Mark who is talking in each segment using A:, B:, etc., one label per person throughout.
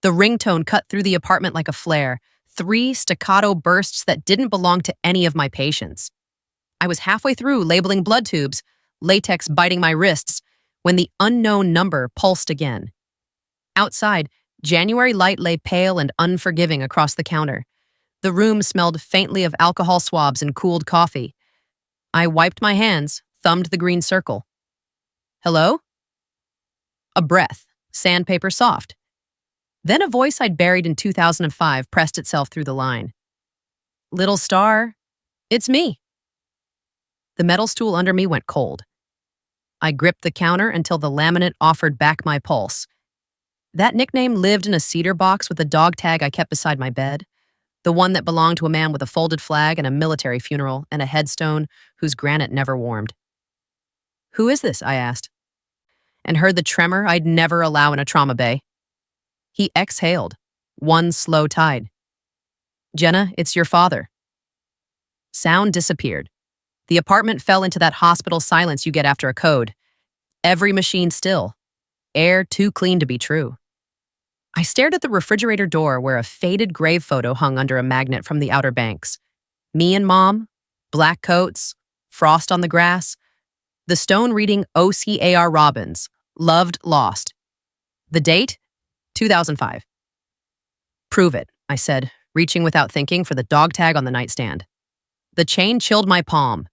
A: The ringtone cut through the apartment like a flare, 3 staccato bursts that didn't belong to any of my patients. I was halfway through labeling blood tubes, latex biting my wrists, when the unknown number pulsed again. Outside, January light lay pale and unforgiving across the counter. The room smelled faintly of alcohol swabs and cooled coffee. I wiped my hands, thumbed the green circle. Hello? A breath, sandpaper soft. Then a voice I'd buried in 2005 pressed itself through the line. Little star, it's me. The metal stool under me went cold. I gripped the counter until the laminate offered back my pulse. That nickname lived in a cedar box with a dog tag I kept beside my bed, the one that belonged to a man with a folded flag and a military funeral and a headstone whose granite never warmed. Who is this? I asked, and heard the tremor I'd never allow in a trauma bay. He exhaled, one slow tide. Jenna, it's your father. Sound disappeared. The apartment fell into that hospital silence you get after a code. Every machine still. Air too clean to be true. I stared at the refrigerator door where a faded grave photo hung under a magnet from the Outer Banks. Me and Mom, black coats, frost on the grass. The stone reading OCAR Robbins, loved, lost. The date? 2005. Prove it, I said, reaching without thinking for the dog tag on the nightstand. The chain chilled my palm.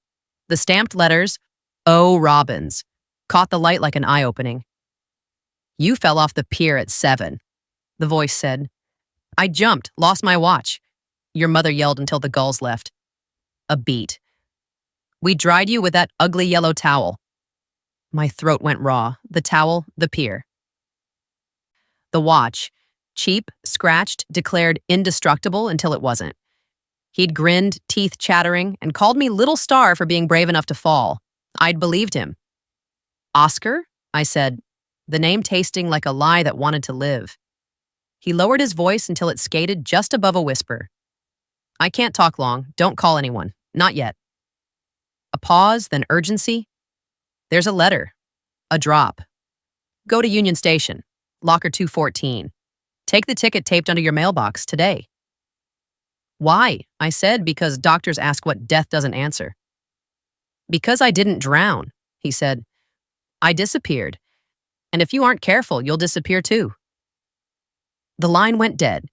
A: The stamped letters, O. Robbins, caught the light like an eye-opening. You fell off the pier at 7, the voice said. I jumped, lost my watch. Your mother yelled until the gulls left. A beat. We dried you with that ugly yellow towel. My throat went raw. The towel, the pier. The watch, cheap, scratched, declared indestructible until it wasn't. He'd grinned, teeth chattering, and called me Little Star for being brave enough to fall. I'd believed him. Oscar? I said, the name tasting like a lie that wanted to live. He lowered his voice until it skated just above a whisper. I can't talk long. Don't call anyone. Not yet. A pause, then urgency. There's a letter. A drop. Go to Union Station. Locker 214. Take the ticket taped under your mailbox today. Why? I said, because doctors ask what death doesn't answer. Because I didn't drown, he said. I disappeared. And if you aren't careful, you'll disappear too. The line went dead.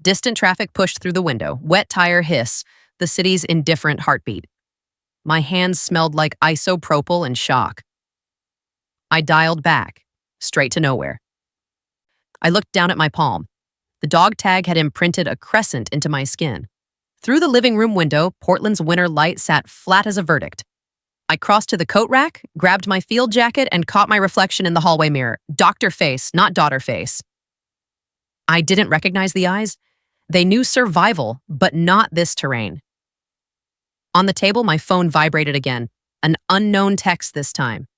A: Distant traffic pushed through the window, wet tire hiss, the city's indifferent heartbeat. My hands smelled like isopropyl and shock. I dialed back, straight to nowhere. I looked down at my palm. The dog tag had imprinted a crescent into my skin. Through the living room window, Portland's winter light sat flat as a verdict. I crossed to the coat rack, grabbed my field jacket, and caught my reflection in the hallway mirror. Doctor face, not daughter face. I didn't recognize the eyes. They knew survival, but not this terrain. On the table, my phone vibrated again. An unknown text this time.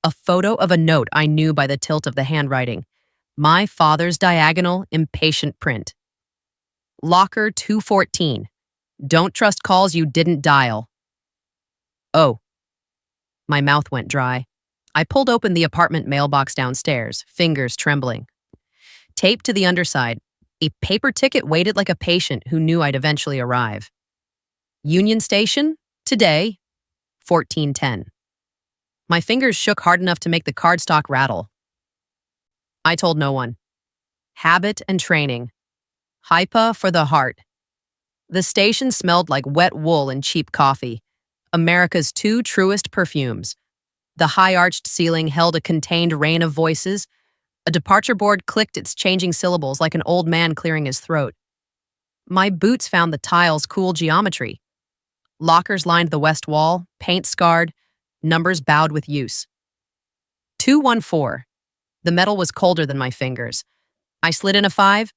A: A photo of a note I knew by the tilt of the handwriting. My father's diagonal, impatient print. Locker 214. Don't trust calls you didn't dial. Oh. My mouth went dry. I pulled open the apartment mailbox downstairs, fingers trembling. Taped to the underside, a paper ticket waited like a patient who knew I'd eventually arrive. Union Station, today, 1410. My fingers shook hard enough to make the cardstock rattle. I told no one. Habit and training. Hypa for the heart. The station smelled like wet wool and cheap coffee. America's 2 truest perfumes. The high-arched ceiling held a contained rain of voices. A departure board clicked its changing syllables like an old man clearing his throat. My boots found the tiles' cool geometry. Lockers lined the west wall, paint scarred, numbers bowed with use. 214. The metal was colder than my fingers. I slid in a 5,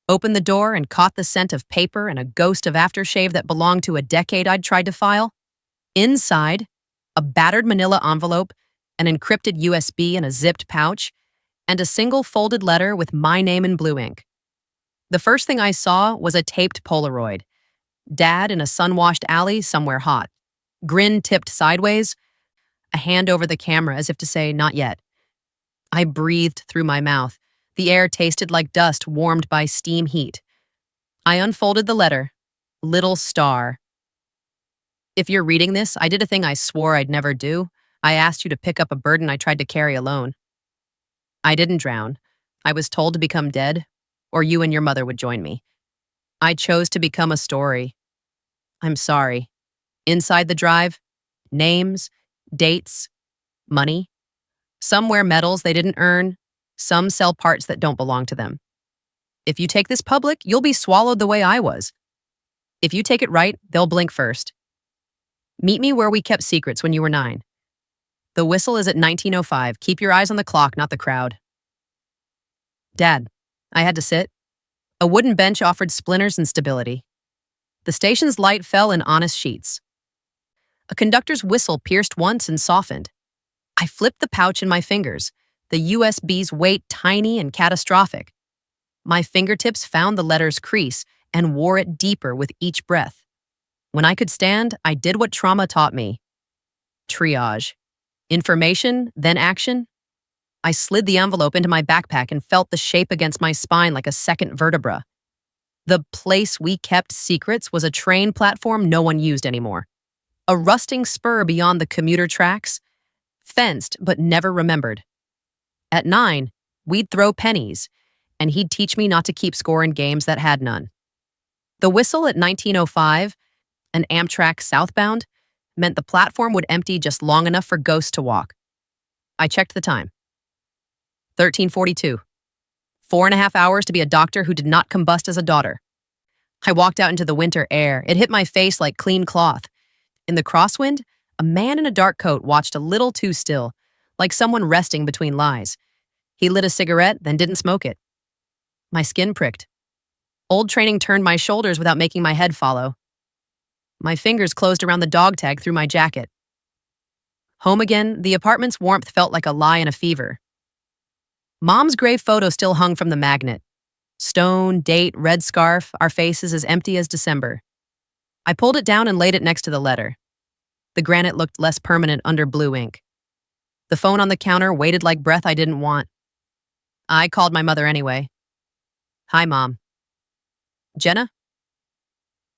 A: opened the door, and caught the scent of paper and a ghost of aftershave that belonged to a decade I'd tried to file. Inside, a battered manila envelope, an encrypted USB in a zipped pouch, and a single folded letter with my name in blue ink. The first thing I saw was a taped Polaroid. Dad in a sun-washed alley somewhere hot. Grin tipped sideways, a hand over the camera as if to say, not yet. I breathed through my mouth. The air tasted like dust warmed by steam heat. I unfolded the letter. Little star. If you're reading this, I did a thing I swore I'd never do. I asked you to pick up a burden I tried to carry alone. I didn't drown. I was told to become dead, or you and your mother would join me. I chose to become a story. I'm sorry. Inside the drive, names, dates, money. Some wear medals they didn't earn. Some sell parts that don't belong to them. If you take this public, you'll be swallowed the way I was. If you take it right, they'll blink first. Meet me where we kept secrets when you were 9. The whistle is at 19:05. Keep your eyes on the clock, not the crowd. Dad, I had to sit. A wooden bench offered splinters and stability. The station's light fell in honest sheets. A conductor's whistle pierced once and softened. I flipped the pouch in my fingers, the USB's weight tiny and catastrophic. My fingertips found the letter's crease and wore it deeper with each breath. When I could stand, I did what trauma taught me. Triage. Information, then action. I slid the envelope into my backpack and felt the shape against my spine like a second vertebra. The place we kept secrets was a train platform no one used anymore. A rusting spur beyond the commuter tracks, fenced but never remembered. At 9, we'd throw pennies, and he'd teach me not to keep score in games that had none. The whistle at 19:05, an Amtrak southbound, meant the platform would empty just long enough for ghosts to walk. I checked the time. 13:42. 4.5 hours to be a doctor who did not combust as a daughter. I walked out into the winter air. It hit my face like clean cloth. In the crosswind, a man in a dark coat watched a little too still, like someone resting between lies. He lit a cigarette, then didn't smoke it. My skin pricked. Old training turned my shoulders without making my head follow. My fingers closed around the dog tag through my jacket. Home again, the apartment's warmth felt like a lie in a fever. Mom's gray photo still hung from the magnet. Stone, date, red scarf, our faces as empty as December. I pulled it down and laid it next to the letter. The granite looked less permanent under blue ink. The phone on the counter waited like breath I didn't want. I called my mother anyway. Hi, Mom. Jenna?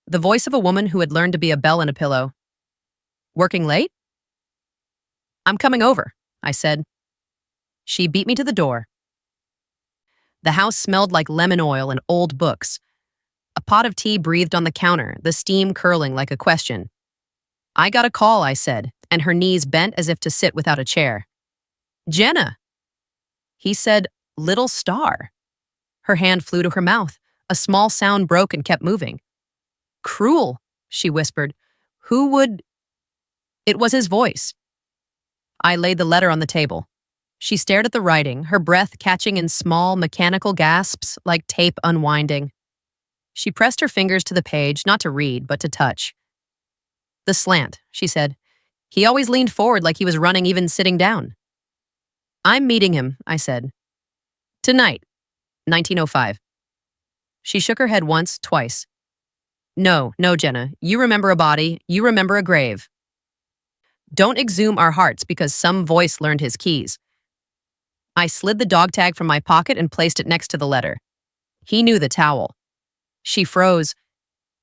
A: The voice of a woman who had learned to be a bell in a pillow. Working late? I'm coming over, I said. She beat me to the door. The house smelled like lemon oil and old books. A pot of tea breathed on the counter, the steam curling like a question. I got a call, I said, and her knees bent as if to sit without a chair. Jenna! He said, little star. Her hand flew to her mouth. A small sound broke and kept moving. Cruel, she whispered. Who would... It was his voice. I laid the letter on the table. She stared at the writing, her breath catching in small, mechanical gasps like tape unwinding. She pressed her fingers to the page, not to read, but to touch. The slant, she said. He always leaned forward like he was running, even sitting down. I'm meeting him, I said. Tonight, 19:05. She shook her head once, twice. No, Jenna. You remember a body. You remember a grave. Don't exhume our hearts because some voice learned his keys. I slid the dog tag from my pocket and placed it next to the letter. He knew the towel. She froze.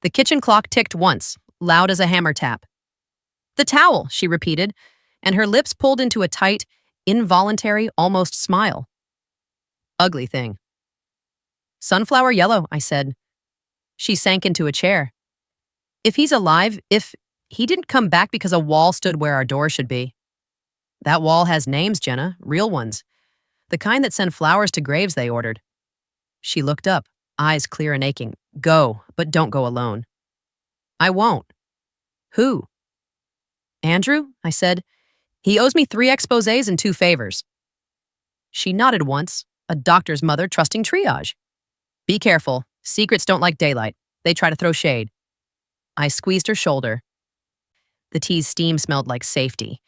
A: The kitchen clock ticked once, loud as a hammer tap. The towel, she repeated, and her lips pulled into a tight, involuntary, almost smile. Ugly thing. Sunflower yellow, I said. She sank into a chair. If he's alive, if he didn't come back because a wall stood where our door should be. That wall has names, Jenna, real ones. The kind that send flowers to graves they ordered. She looked up, eyes clear and aching. Go, but don't go alone. I won't. Who? Andrew, I said. He owes me 3 exposés and 2 favors. She nodded once, a doctor's mother trusting triage. Be careful. Secrets don't like daylight. They try to throw shade. I squeezed her shoulder. The tea's steam smelled like safety.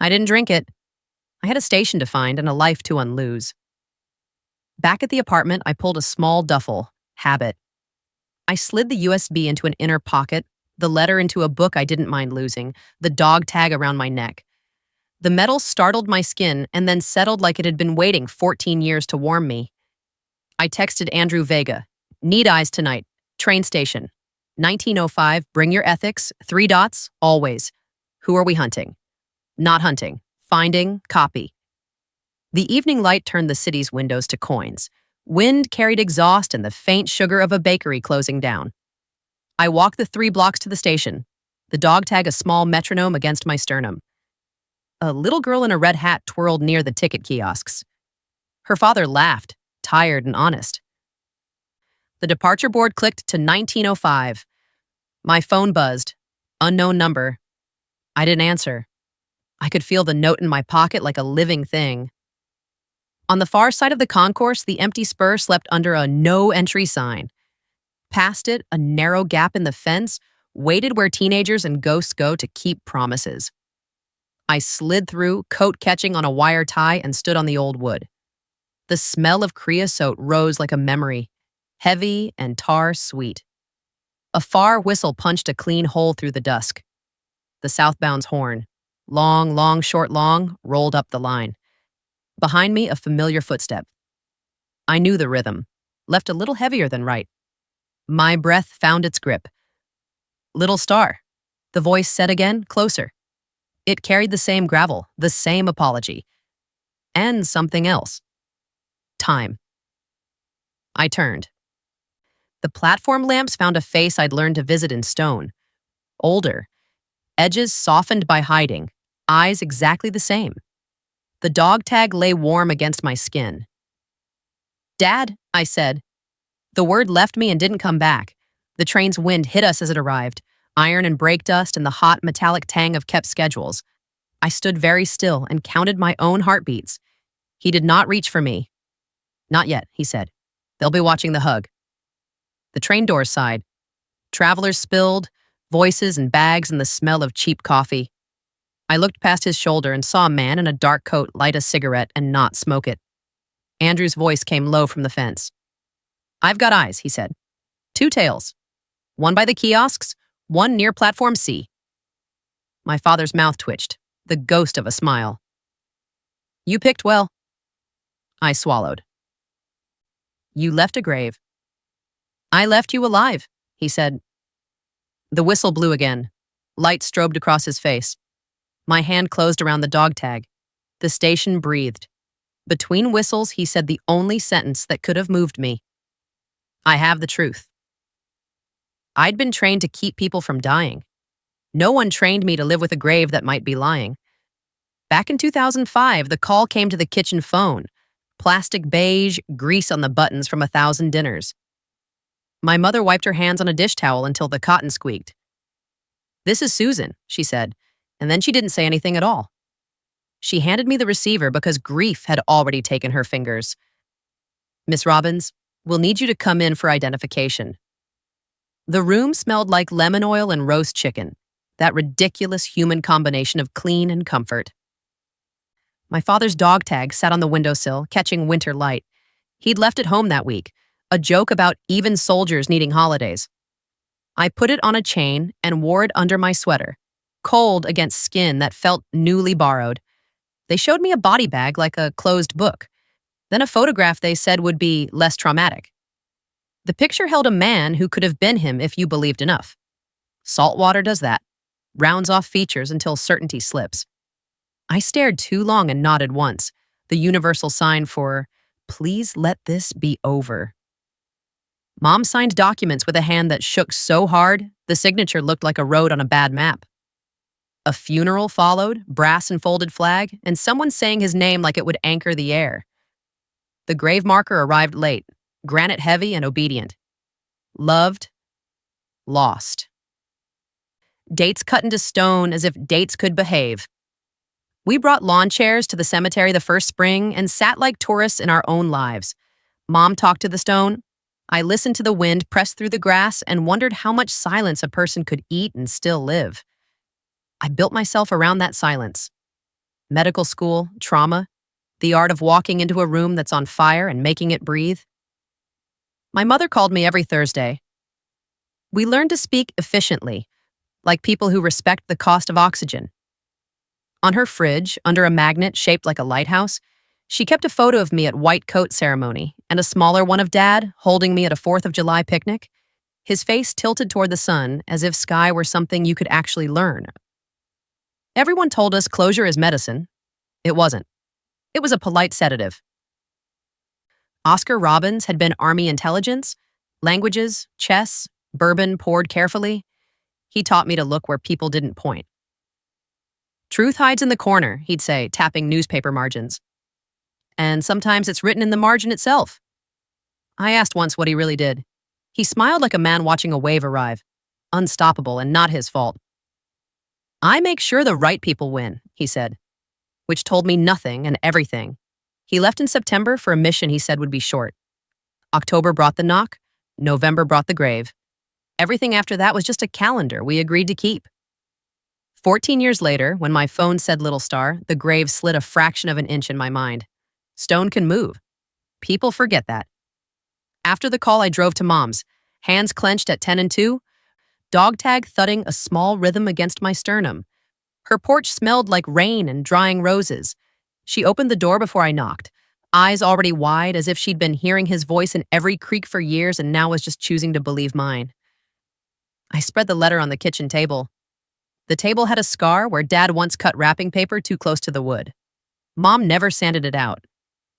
A: I didn't drink it. I had a station to find and a life to unloose. Back at the apartment, I pulled a small duffel, habit. I slid the USB into an inner pocket, the letter into a book I didn't mind losing, the dog tag around my neck. The metal startled my skin and then settled like it had been waiting 14 years to warm me. I texted Andrew Vega. Need eyes tonight. Train station. 1905, bring your ethics. 3 dots, always. Who are we hunting? Not hunting. Finding, copy. The evening light turned the city's windows to coins. Wind carried exhaust and the faint sugar of a bakery closing down. I walked the 3 blocks to the station, the dog tag a small metronome against my sternum. A little girl in a red hat twirled near the ticket kiosks. Her father laughed, tired and honest. The departure board clicked to 1905. My phone buzzed. Unknown number. I didn't answer. I could feel the note in my pocket like a living thing. On the far side of the concourse, the empty spur slept under a no entry sign. Past it, a narrow gap in the fence waited where teenagers and ghosts go to keep promises. I slid through, coat catching on a wire tie, and stood on the old wood. The smell of creosote rose like a memory, heavy and tar sweet. A far whistle punched a clean hole through the dusk. The southbound's horn, long, long, short, long, rolled up the line. Behind me, a familiar footstep. I knew the rhythm, left a little heavier than right. My breath found its grip. Little star, the voice said again, closer. It carried the same gravel, the same apology. And something else. Time. I turned. The platform lamps found a face I'd learned to visit in stone. Older. Edges softened by hiding. Eyes exactly the same. The dog tag lay warm against my skin. Dad, I said. The word left me and didn't come back. The train's wind hit us as it arrived, iron and brake dust and the hot metallic tang of kept schedules. I stood very still and counted my own heartbeats. He did not reach for me. Not yet, he said. They'll be watching the hug. The train doors sighed. Travelers spilled, voices and bags and the smell of cheap coffee. I looked past his shoulder and saw a man in a dark coat light a cigarette and not smoke it. Andrew's voice came low from the fence. I've got eyes, he said. 2 tails. One by the kiosks, one near platform C. My father's mouth twitched, the ghost of a smile. You picked well. I swallowed. You left a grave. I left you alive, he said. The whistle blew again. Light strobed across his face. My hand closed around the dog tag. The station breathed. Between whistles, he said the only sentence that could have moved me. I have the truth. I'd been trained to keep people from dying. No one trained me to live with a grave that might be lying. Back in 2005, the call came to the kitchen phone. Plastic beige, grease on the buttons from 1,000 dinners. My mother wiped her hands on a dish towel until the cotton squeaked. This is Susan, she said, and then she didn't say anything at all. She handed me the receiver because grief had already taken her fingers. Miss Robbins, we'll need you to come in for identification. The room smelled like lemon oil and roast chicken, that ridiculous human combination of clean and comfort. My father's dog tag sat on the windowsill, catching winter light. He'd left it home that week, a joke about even soldiers needing holidays. I put it on a chain and wore it under my sweater, cold against skin that felt newly borrowed. They showed me a body bag like a closed book, then a photograph they said would be less traumatic. The picture held a man who could have been him if you believed enough. Saltwater does that, rounds off features until certainty slips. I stared too long and nodded once, the universal sign for, please let this be over. Mom signed documents with a hand that shook so hard, the signature looked like a road on a bad map. A funeral followed, brass and folded flag, and someone saying his name like it would anchor the air. The grave marker arrived late, granite heavy and obedient. Loved, lost. Dates cut into stone as if dates could behave. We brought lawn chairs to the cemetery the first spring and sat like tourists in our own lives. Mom talked to the stone. I listened to the wind press through the grass and wondered how much silence a person could eat and still live. I built myself around that silence. Medical school, trauma, the art of walking into a room that's on fire and making it breathe. My mother called me every Thursday. We learned to speak efficiently, like people who respect the cost of oxygen. On her fridge, under a magnet shaped like a lighthouse, she kept a photo of me at white coat ceremony, and a smaller one of Dad holding me at a 4th of July picnic, his face tilted toward the sun as if sky were something you could actually learn. Everyone told us closure is medicine. It wasn't. It was a polite sedative. Oscar Robbins had been Army intelligence, languages, chess, bourbon poured carefully. He taught me to look where people didn't point. Truth hides in the corner, he'd say, tapping newspaper margins. And sometimes it's written in the margin itself. I asked once what he really did. He smiled like a man watching a wave arrive. Unstoppable and not his fault. I make sure the right people win, he said, which told me nothing and everything. He left in September for a mission he said would be short. October brought the knock. November brought the grave. Everything after that was just a calendar we agreed to keep. 14 years later, when my phone said Little Star, the grave slid a fraction of an inch in my mind. Stone can move. People forget that. After the call, I drove to Mom's, hands clenched at 10 and 2, dog tag thudding a small rhythm against my sternum. Her porch smelled like rain and drying roses. She opened the door before I knocked, eyes already wide as if she'd been hearing his voice in every creak for years and now was just choosing to believe mine. I spread the letter on the kitchen table. The table had a scar where Dad once cut wrapping paper too close to the wood. Mom never sanded it out.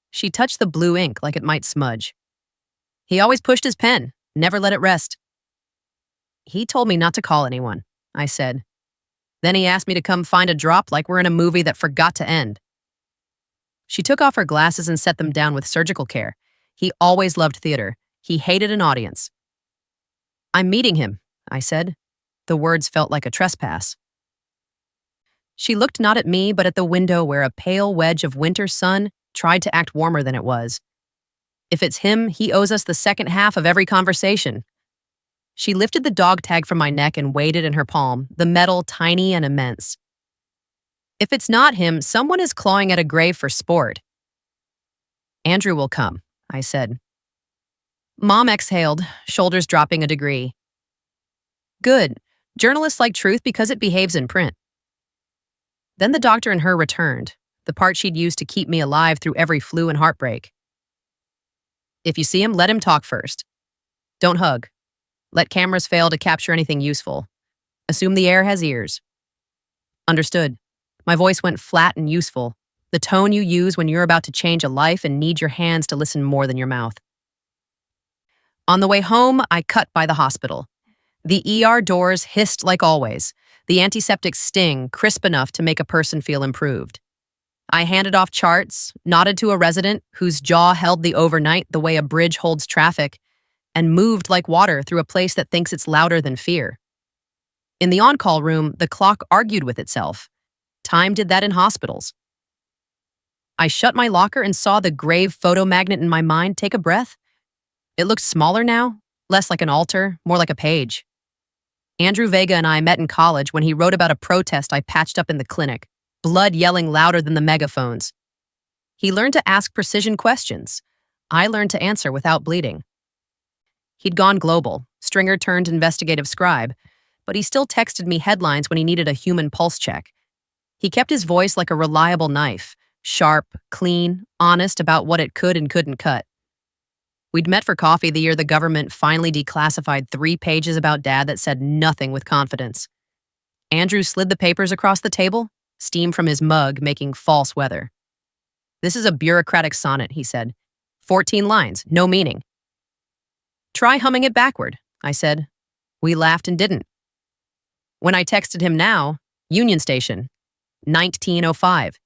A: She touched the blue ink like it might smudge. He always pushed his pen, never let it rest. He told me not to call anyone, I said. Then he asked me to come find a drop like we're in a movie that forgot to end. She took off her glasses and set them down with surgical care. He always loved theater. He hated an audience. I'm meeting him, I said. The words felt like a trespass. She looked not at me, but at the window where a pale wedge of winter sun tried to act warmer than it was. If it's him, he owes us the second half of every conversation. She lifted the dog tag from my neck and weighed it in her palm, the metal tiny and immense. If it's not him, someone is clawing at a grave for sport. Andrew will come, I said. Mom exhaled, shoulders dropping a degree. Good. Journalists like truth because it behaves in print. Then the doctor and her returned, the part she'd used to keep me alive through every flu and heartbreak. If you see him, let him talk first. Don't hug. Let cameras fail to capture anything useful. Assume the air has ears. Understood. My voice went flat and useful, the tone you use when you're about to change a life and need your hands to listen more than your mouth. On the way home, I cut by the hospital. The ER doors hissed like always, the antiseptic sting crisp enough to make a person feel improved. I handed off charts, nodded to a resident whose jaw held the overnight the way a bridge holds traffic, and moved like water through a place that thinks it's louder than fear. In the on-call room, the clock argued with itself. Time did that in hospitals. I shut my locker and saw the grave photo magnet in my mind take a breath. It looked smaller now, less like an altar, more like a page. Andrew Vega and I met in college when he wrote about a protest I patched up in the clinic, blood yelling louder than the megaphones. He learned to ask precision questions. I learned to answer without bleeding. He'd gone global, stringer turned investigative scribe, but he still texted me headlines when he needed a human pulse check. He kept his voice like a reliable knife, sharp, clean, honest about what it could and couldn't cut. We'd met for coffee the year the government finally declassified 3 pages about Dad that said nothing with confidence. Andrew slid the papers across the table, steam from his mug making false weather. This is a bureaucratic sonnet, he said. 14 lines, no meaning. Try humming it backward, I said. We laughed and didn't. When I texted him now, Union Station, 1905.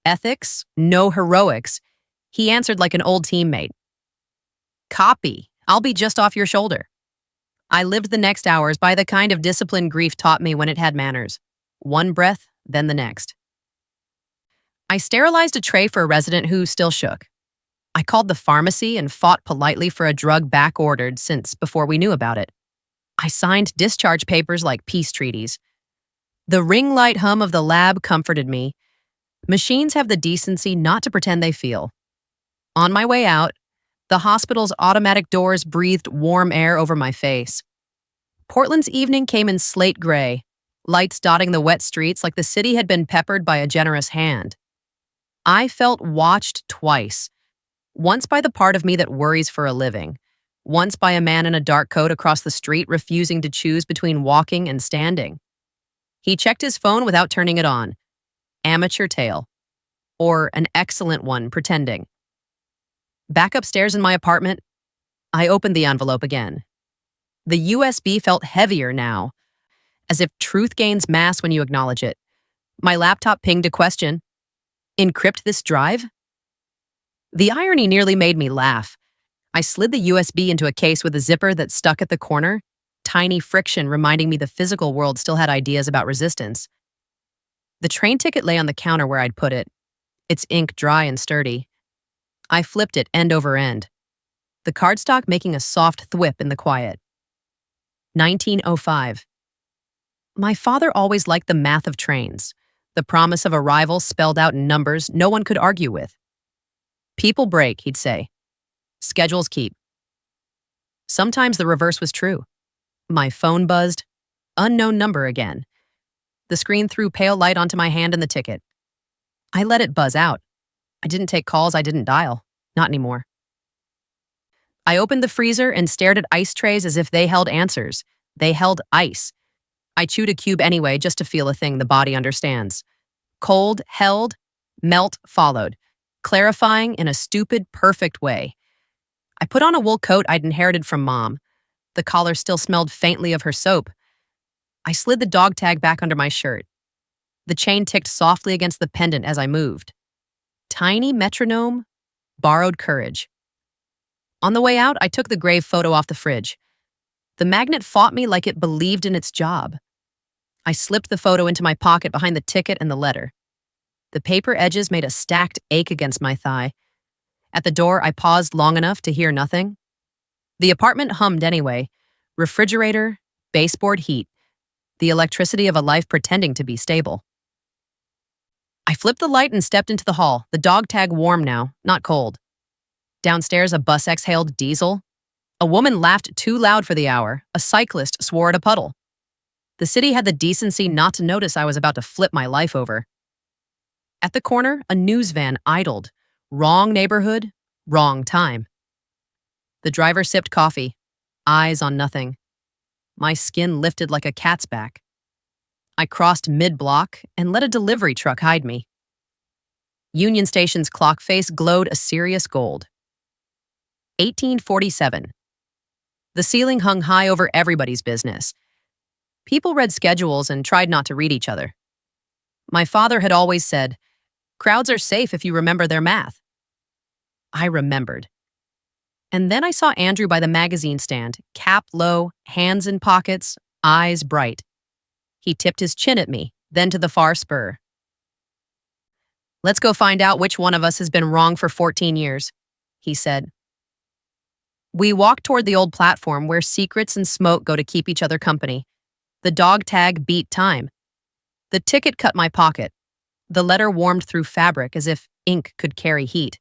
A: Ethics, no heroics. He answered like an old teammate. Copy. I'll be just off your shoulder. I lived the next hours by the kind of discipline grief taught me when it had manners. One breath, then the next. I sterilized a tray for a resident who still shook. I called the pharmacy and fought politely for a drug back-ordered since before we knew about it. I signed discharge papers like peace treaties. The ring light hum of the lab comforted me. Machines have the decency not to pretend they feel. On my way out, the hospital's automatic doors breathed warm air over my face. Portland's evening came in slate gray, lights dotting the wet streets like the city had been peppered by a generous hand. I felt watched twice. Once by the part of me that worries for a living. Once by a man in a dark coat across the street refusing to choose between walking and standing. He checked his phone without turning it on. Amateur tale. Or an excellent one, pretending. Back upstairs in my apartment, I opened the envelope again. The USB felt heavier now, as if truth gains mass when you acknowledge it. My laptop pinged a question. Encrypt this drive? The irony nearly made me laugh. I slid the USB into a case with a zipper that stuck at the corner, tiny friction reminding me the physical world still had ideas about resistance. The train ticket lay on the counter where I'd put it, its ink dry and sturdy. I flipped it end over end, the cardstock making a soft thwip in the quiet. 1905. My father always liked the math of trains, the promise of arrival spelled out in numbers no one could argue with. People break, he'd say. Schedules keep. Sometimes the reverse was true. My phone buzzed. Unknown number again. The screen threw pale light onto my hand and the ticket. I let it buzz out. I didn't take calls I didn't dial. Not anymore. I opened the freezer and stared at ice trays as if they held answers. They held ice. I chewed a cube anyway just to feel a thing the body understands. Cold, held, melt, followed, clarifying in a stupid, perfect way. I put on a wool coat I'd inherited from Mom. The collar still smelled faintly of her soap. I slid the dog tag back under my shirt. The chain ticked softly against the pendant as I moved. Tiny metronome, borrowed courage. On the way out, I took the grave photo off the fridge. The magnet fought me like it believed in its job. I slipped the photo into my pocket behind the ticket and the letter. The paper edges made a stacked ache against my thigh. At the door, I paused long enough to hear nothing. The apartment hummed anyway. Refrigerator, baseboard heat. The electricity of a life pretending to be stable. I flipped the light and stepped into the hall, the dog tag warm now, not cold. Downstairs, a bus exhaled diesel. A woman laughed too loud for the hour. A cyclist swore at a puddle. The city had the decency not to notice I was about to flip my life over. At the corner, a news van idled. Wrong neighborhood, wrong time. The driver sipped coffee, eyes on nothing. My skin lifted like a cat's back. I crossed mid-block and let a delivery truck hide me. Union Station's clock face glowed a serious gold. 1847. The ceiling hung high over everybody's business. People read schedules and tried not to read each other. My father had always said, crowds are safe if you remember their math. I remembered. And then I saw Andrew by the magazine stand, cap low, hands in pockets, eyes bright. He tipped his chin at me, then to the far spur. Let's go find out which one of us has been wrong for 14 years, he said. We walked toward the old platform where secrets and smoke go to keep each other company. The dog tag beat time. The ticket cut my pocket. The letter warmed through fabric as if ink could carry heat.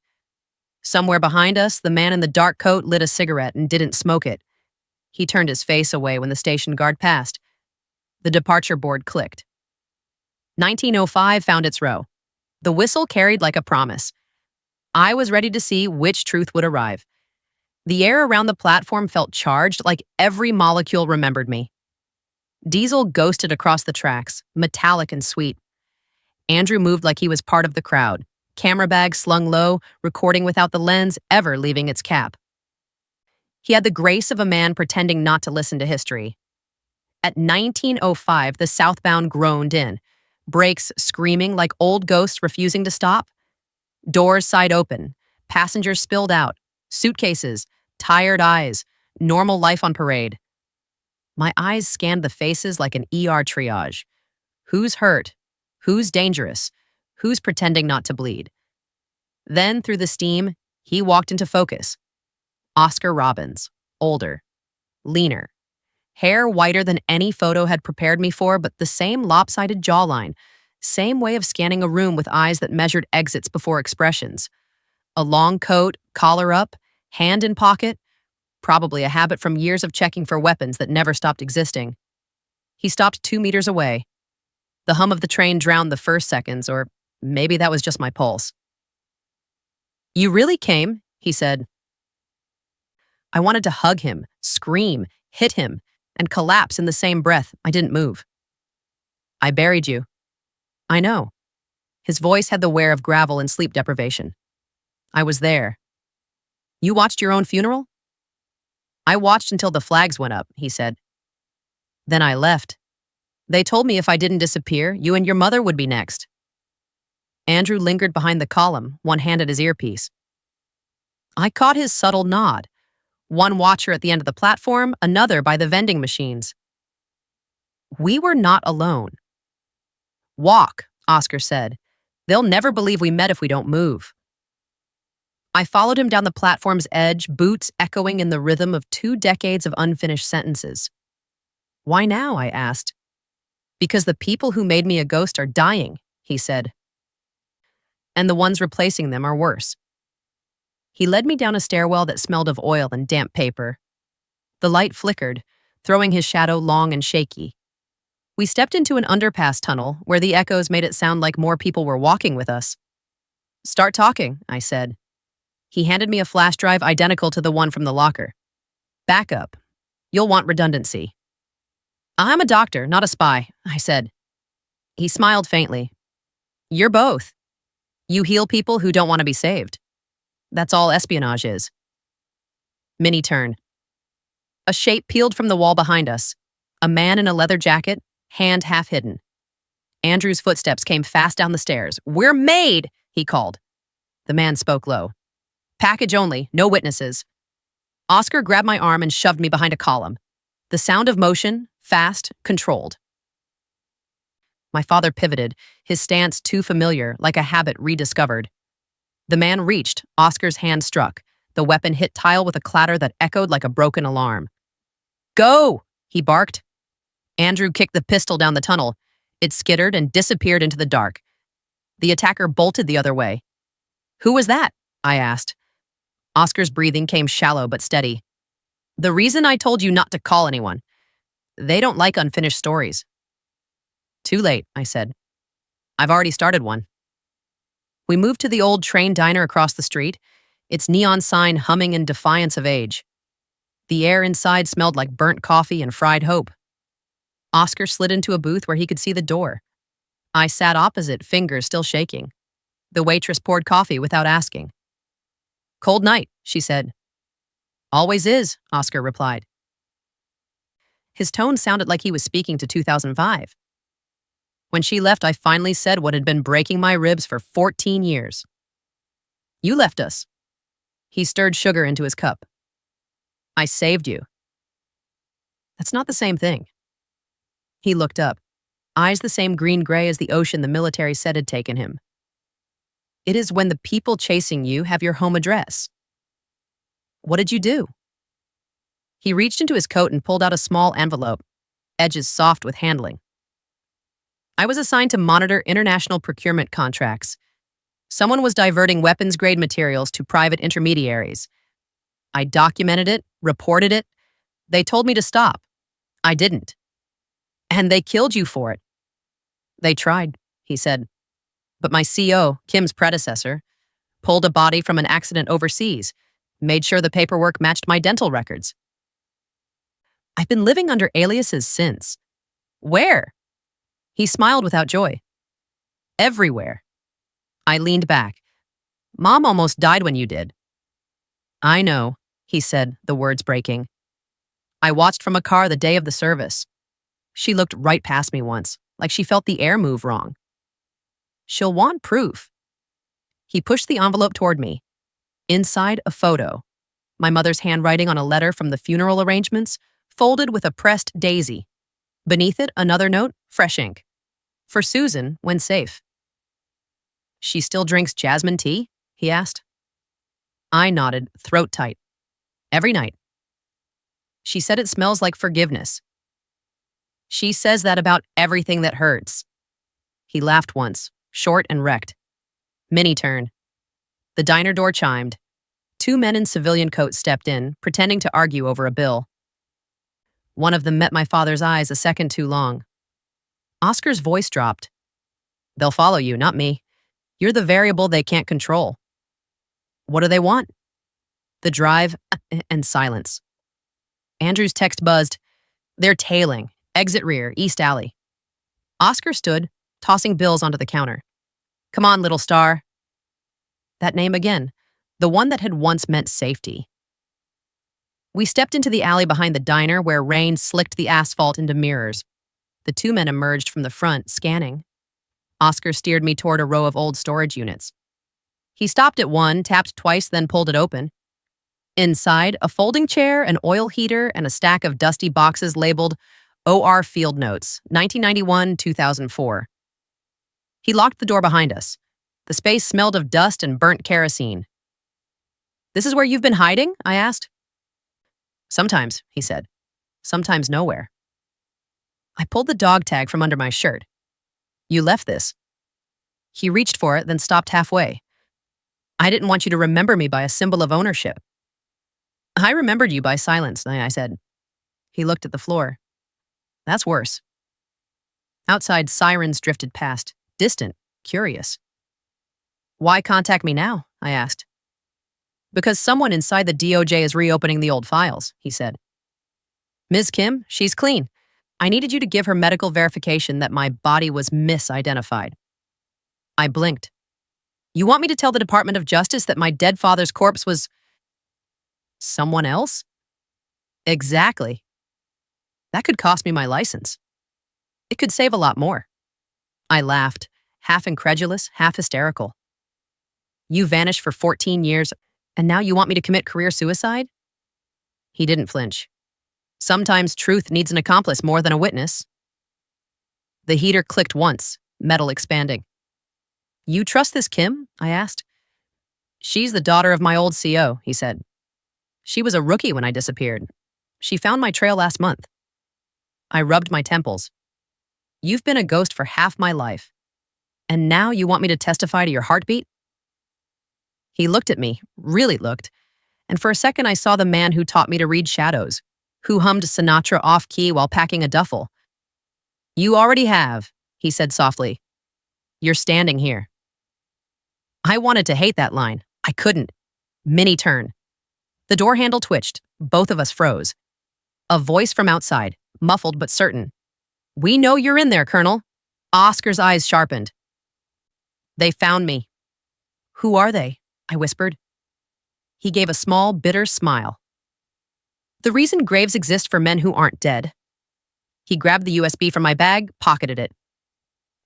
A: Somewhere behind us, the man in the dark coat lit a cigarette and didn't smoke it. He turned his face away when the station guard passed. The departure board clicked. 1905 found its row. The whistle carried like a promise. I was ready to see which truth would arrive. The air around the platform felt charged, like every molecule remembered me. Diesel ghosted across the tracks, metallic and sweet. Andrew moved like he was part of the crowd, camera bag slung low, recording without the lens ever leaving its cap. He had the grace of a man pretending not to listen to history. At 1905, the southbound groaned in, brakes screaming like old ghosts refusing to stop. Doors side open, passengers spilled out, suitcases, tired eyes, normal life on parade. My eyes scanned the faces like an ER triage. Who's hurt? Who's dangerous? Who's pretending not to bleed? Then, through the steam, he walked into focus. Oscar Robbins, older, leaner, hair whiter than any photo had prepared me for, but the same lopsided jawline, same way of scanning a room with eyes that measured exits before expressions. A long coat, collar up, hand in pocket, probably a habit from years of checking for weapons that never stopped existing. He stopped 2 meters away. The hum of the train drowned the first seconds, or maybe that was just my pulse. You really came? he said. I wanted to hug him, scream, hit him, and collapse in the same breath. I didn't move. I buried you. I know. His voice had the wear of gravel and sleep deprivation. I was there. You watched your own funeral? I watched until the flags went up, he said. Then I left. They told me if I didn't disappear, you and your mother would be next. Andrew lingered behind the column, one hand at his earpiece. I caught his subtle nod. One watcher at the end of the platform, another by the vending machines. We were not alone. Walk, Oscar said. They'll never believe we met if we don't move. I followed him down the platform's edge, boots echoing in the rhythm of 2 decades of unfinished sentences. Why now? I asked. Because the people who made me a ghost are dying, he said. And the ones replacing them are worse. He led me down a stairwell that smelled of oil and damp paper. The light flickered, throwing his shadow long and shaky. We stepped into an underpass tunnel where the echoes made it sound like more people were walking with us. Start talking, I said. He handed me a flash drive identical to the one from the locker. Back up. You'll want redundancy. I'm a doctor, not a spy, I said. He smiled faintly. You're both. You heal people who don't want to be saved. That's all espionage is. Mini turn. A shape peeled from the wall behind us. A man in a leather jacket, hand half hidden. Andrew's footsteps came fast down the stairs. We're made, he called. The man spoke low. Package only, no witnesses. Oscar grabbed my arm and shoved me behind a column. The sound of motion, fast, controlled. My father pivoted, his stance too familiar, like a habit rediscovered. The man reached, Oscar's hand struck. The weapon hit tile with a clatter that echoed like a broken alarm. Go, he barked. Andrew kicked the pistol down the tunnel. It skittered and disappeared into the dark. The attacker bolted the other way. Who was that? I asked. Oscar's breathing came shallow but steady. The reason I told you not to call anyone. They don't like unfinished stories. Too late, I said. I've already started one. We moved to the old train diner across the street, its neon sign humming in defiance of age. The air inside smelled like burnt coffee and fried hope. Oscar slid into a booth where he could see the door. I sat opposite, fingers still shaking. The waitress poured coffee without asking. Cold night, she said. Always is, Oscar replied. His tone sounded like he was speaking to 2005. When she left, I finally said what had been breaking my ribs for 14 years. You left us. He stirred sugar into his cup. I saved you. That's not the same thing. He looked up, eyes the same green-gray as the ocean the military said had taken him. It is when the people chasing you have your home address. What did you do? He reached into his coat and pulled out a small envelope, edges soft with handling. I was assigned to monitor international procurement contracts. Someone was diverting weapons-grade materials to private intermediaries. I documented it, reported it. They told me to stop. I didn't. And they killed you for it. They tried, he said. But my CO, Kim's predecessor, pulled a body from an accident overseas, made sure the paperwork matched my dental records. I've been living under aliases since. Where? He smiled without joy. Everywhere. I leaned back. Mom almost died when you did. I know, he said, the words breaking. I watched from a car the day of the service. She looked right past me once, like she felt the air move wrong. She'll want proof. He pushed the envelope toward me. Inside, a photo. My mother's handwriting on a letter from the funeral arrangements, folded with a pressed daisy. Beneath it, another note, fresh ink. For Susan, when safe. She still drinks jasmine tea? He asked. I nodded, throat tight. Every night. She said it smells like forgiveness. She says that about everything that hurts. He laughed once, short and wrecked. Mini turn. The diner door chimed. 2 men in civilian coats stepped in, pretending to argue over a bill. One of them met my father's eyes a second too long. Oscar's voice dropped. They'll follow you, not me. You're the variable they can't control. What do they want? The drive, and silence. Andrew's text buzzed. They're tailing. Exit rear, East Alley. Oscar stood, tossing bills onto the counter. Come on, little star. That name again, the one that had once meant safety. We stepped into the alley behind the diner where rain slicked the asphalt into mirrors. The two men emerged from the front, scanning. Oscar steered me toward a row of old storage units. He stopped at one, tapped twice, then pulled it open. Inside, a folding chair, an oil heater, and a stack of dusty boxes labeled OR Field Notes, 1991-2004. He locked the door behind us. The space smelled of dust and burnt kerosene. This is where you've been hiding? I asked. Sometimes, he said. Sometimes nowhere. I pulled the dog tag from under my shirt. You left this. He reached for it, then stopped halfway. I didn't want you to remember me by a symbol of ownership. I remembered you by silence, I said. He looked at the floor. That's worse. Outside, sirens drifted past, distant, curious. Why contact me now? I asked. Because someone inside the DOJ is reopening the old files, he said. Ms. Kim, she's clean. I needed you to give her medical verification that my body was misidentified. I blinked. You want me to tell the Department of Justice that my dead father's corpse was someone else? Exactly. That could cost me my license. It could save a lot more. I laughed, half incredulous, half hysterical. You vanished for 14 years, and now you want me to commit career suicide? He didn't flinch. Sometimes truth needs an accomplice more than a witness. The heater clicked once, metal expanding. You trust this Kim? I asked. She's the daughter of my old CO, he said. She was a rookie when I disappeared. She found my trail last month. I rubbed my temples. You've been a ghost for half my life. And now you want me to testify to your heartbeat? He looked at me, really looked, and for a second I saw the man who taught me to read shadows, who hummed Sinatra off-key while packing a duffel. You already have, he said softly. You're standing here. I wanted to hate that line. I couldn't. Mini turn. The door handle twitched. Both of us froze. A voice from outside, muffled but certain. We know you're in there, Colonel. Oscar's eyes sharpened. They found me. Who are they? I whispered. He gave a small, bitter smile. The reason graves exist for men who aren't dead. He grabbed the USB from my bag, pocketed it.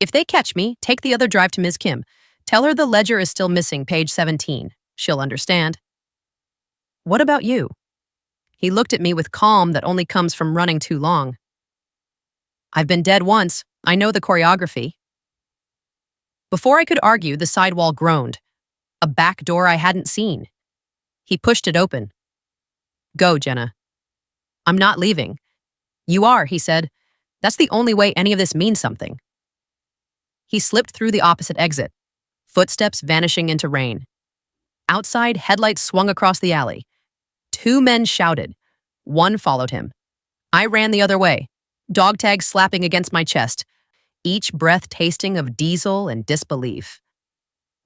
A: If they catch me, take the other drive to Ms. Kim. Tell her the ledger is still missing, page 17. She'll understand. What about you? He looked at me with calm that only comes from running too long. I've been dead once. I know the choreography. Before I could argue, the sidewall groaned. A back door I hadn't seen. He pushed it open. Go, Jenna. I'm not leaving. You are, he said. That's the only way any of this means something. He slipped through the opposite exit, footsteps vanishing into rain. Outside, headlights swung across the alley. Two men shouted. One followed him. I ran the other way, dog tags slapping against my chest, each breath tasting of diesel and disbelief.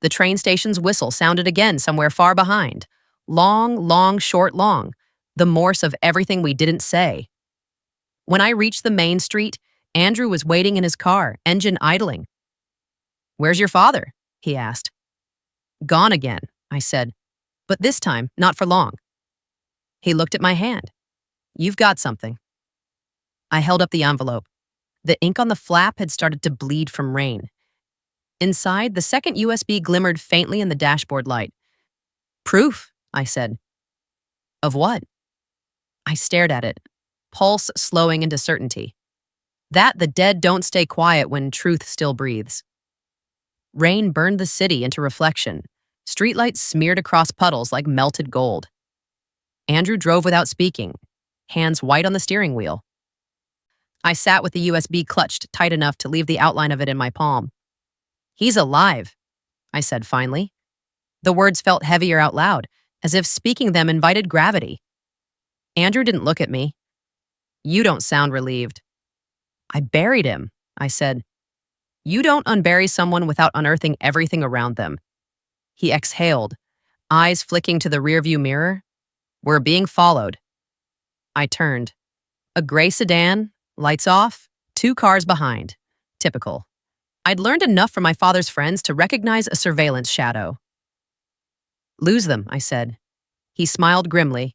A: The train station's whistle sounded again somewhere far behind. Long, long, short, long. The Morse of everything we didn't say. When I reached the main street, Andrew was waiting in his car, engine idling. Where's your father? He asked. Gone again, I said, but this time, not for long. He looked at my hand. You've got something. I held up the envelope. The ink on the flap had started to bleed from rain. Inside, the second USB glimmered faintly in the dashboard light. Proof, I said. Of what? I stared at it, pulse slowing into certainty. That the dead don't stay quiet when truth still breathes. Rain burned the city into reflection. Streetlights smeared across puddles like melted gold. Andrew drove without speaking, hands white on the steering wheel. I sat with the USB clutched tight enough to leave the outline of it in my palm. He's alive, I said finally. The words felt heavier out loud, as if speaking them invited gravity. Andrew didn't look at me. You don't sound relieved. I buried him, I said. You don't unbury someone without unearthing everything around them. He exhaled, eyes flicking to the rearview mirror. We're being followed. I turned. A gray sedan, lights off, 2 cars behind. Typical. I'd learned enough from my father's friends to recognize a surveillance shadow. Lose them, I said. He smiled grimly.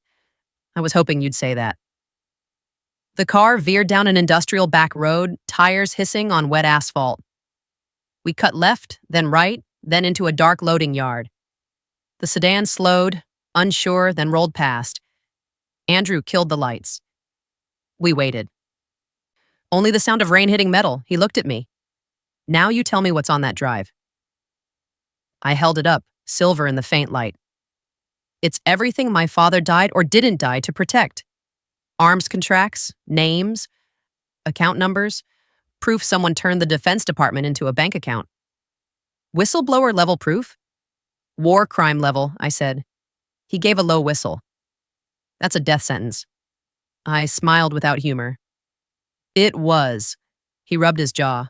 A: I was hoping you'd say that. The car veered down an industrial back road, tires hissing on wet asphalt. We cut left, then right, then into a dark loading yard. The sedan slowed, unsure, then rolled past. Andrew killed the lights. We waited. Only the sound of rain hitting metal. He looked at me. Now you tell me what's on that drive. I held it up, silver in the faint light. It's everything my father died or didn't die to protect. Arms contracts, names, account numbers, proof someone turned the Defense Department into a bank account. Whistleblower level proof? War crime level, I said. He gave a low whistle. That's a death sentence. I smiled without humor. It was. He rubbed his jaw.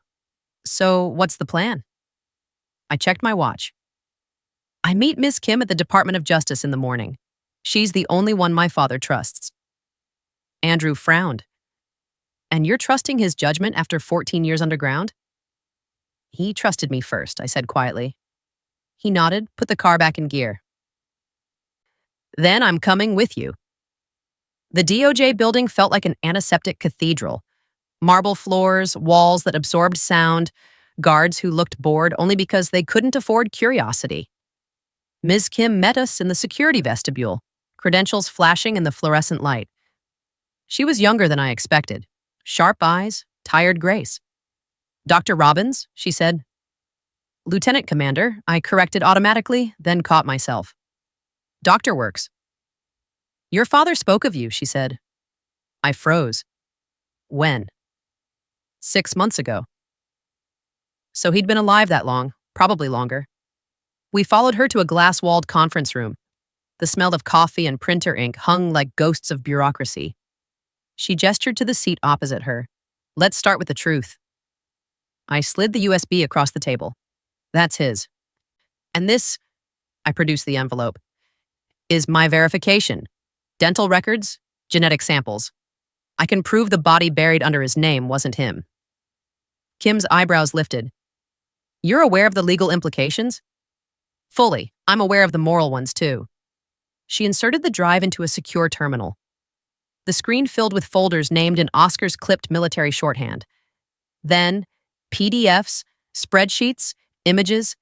A: So, what's the plan? I checked my watch. I meet Miss Kim at the Department of Justice in the morning. She's the only one my father trusts. Andrew frowned. And you're trusting his judgment after 14 years underground? He trusted me first, I said quietly. He nodded, put the car back in gear. Then I'm coming with you. The DOJ building felt like an antiseptic cathedral. Marble floors, walls that absorbed sound, guards who looked bored only because they couldn't afford curiosity. Ms. Kim met us in the security vestibule, credentials flashing in the fluorescent light. She was younger than I expected. Sharp eyes, tired grace. Dr. Robbins, she said. Lieutenant Commander, I corrected automatically, then caught myself. Doctor works. Your father spoke of you, she said. I froze. When? 6 months ago. So he'd been alive that long, probably longer. We followed her to a glass-walled conference room. The smell of coffee and printer ink hung like ghosts of bureaucracy. She gestured to the seat opposite her. Let's start with the truth. I slid the USB across the table. That's his. And this, I produced the envelope, is my verification. Dental records, genetic samples. I can prove the body buried under his name wasn't him. Kim's eyebrows lifted. You're aware of the legal implications? Fully. I'm aware of the moral ones, too. She inserted the drive into a secure terminal. The screen filled with folders named in Oscar's clipped military shorthand. Then, PDFs, spreadsheets, images,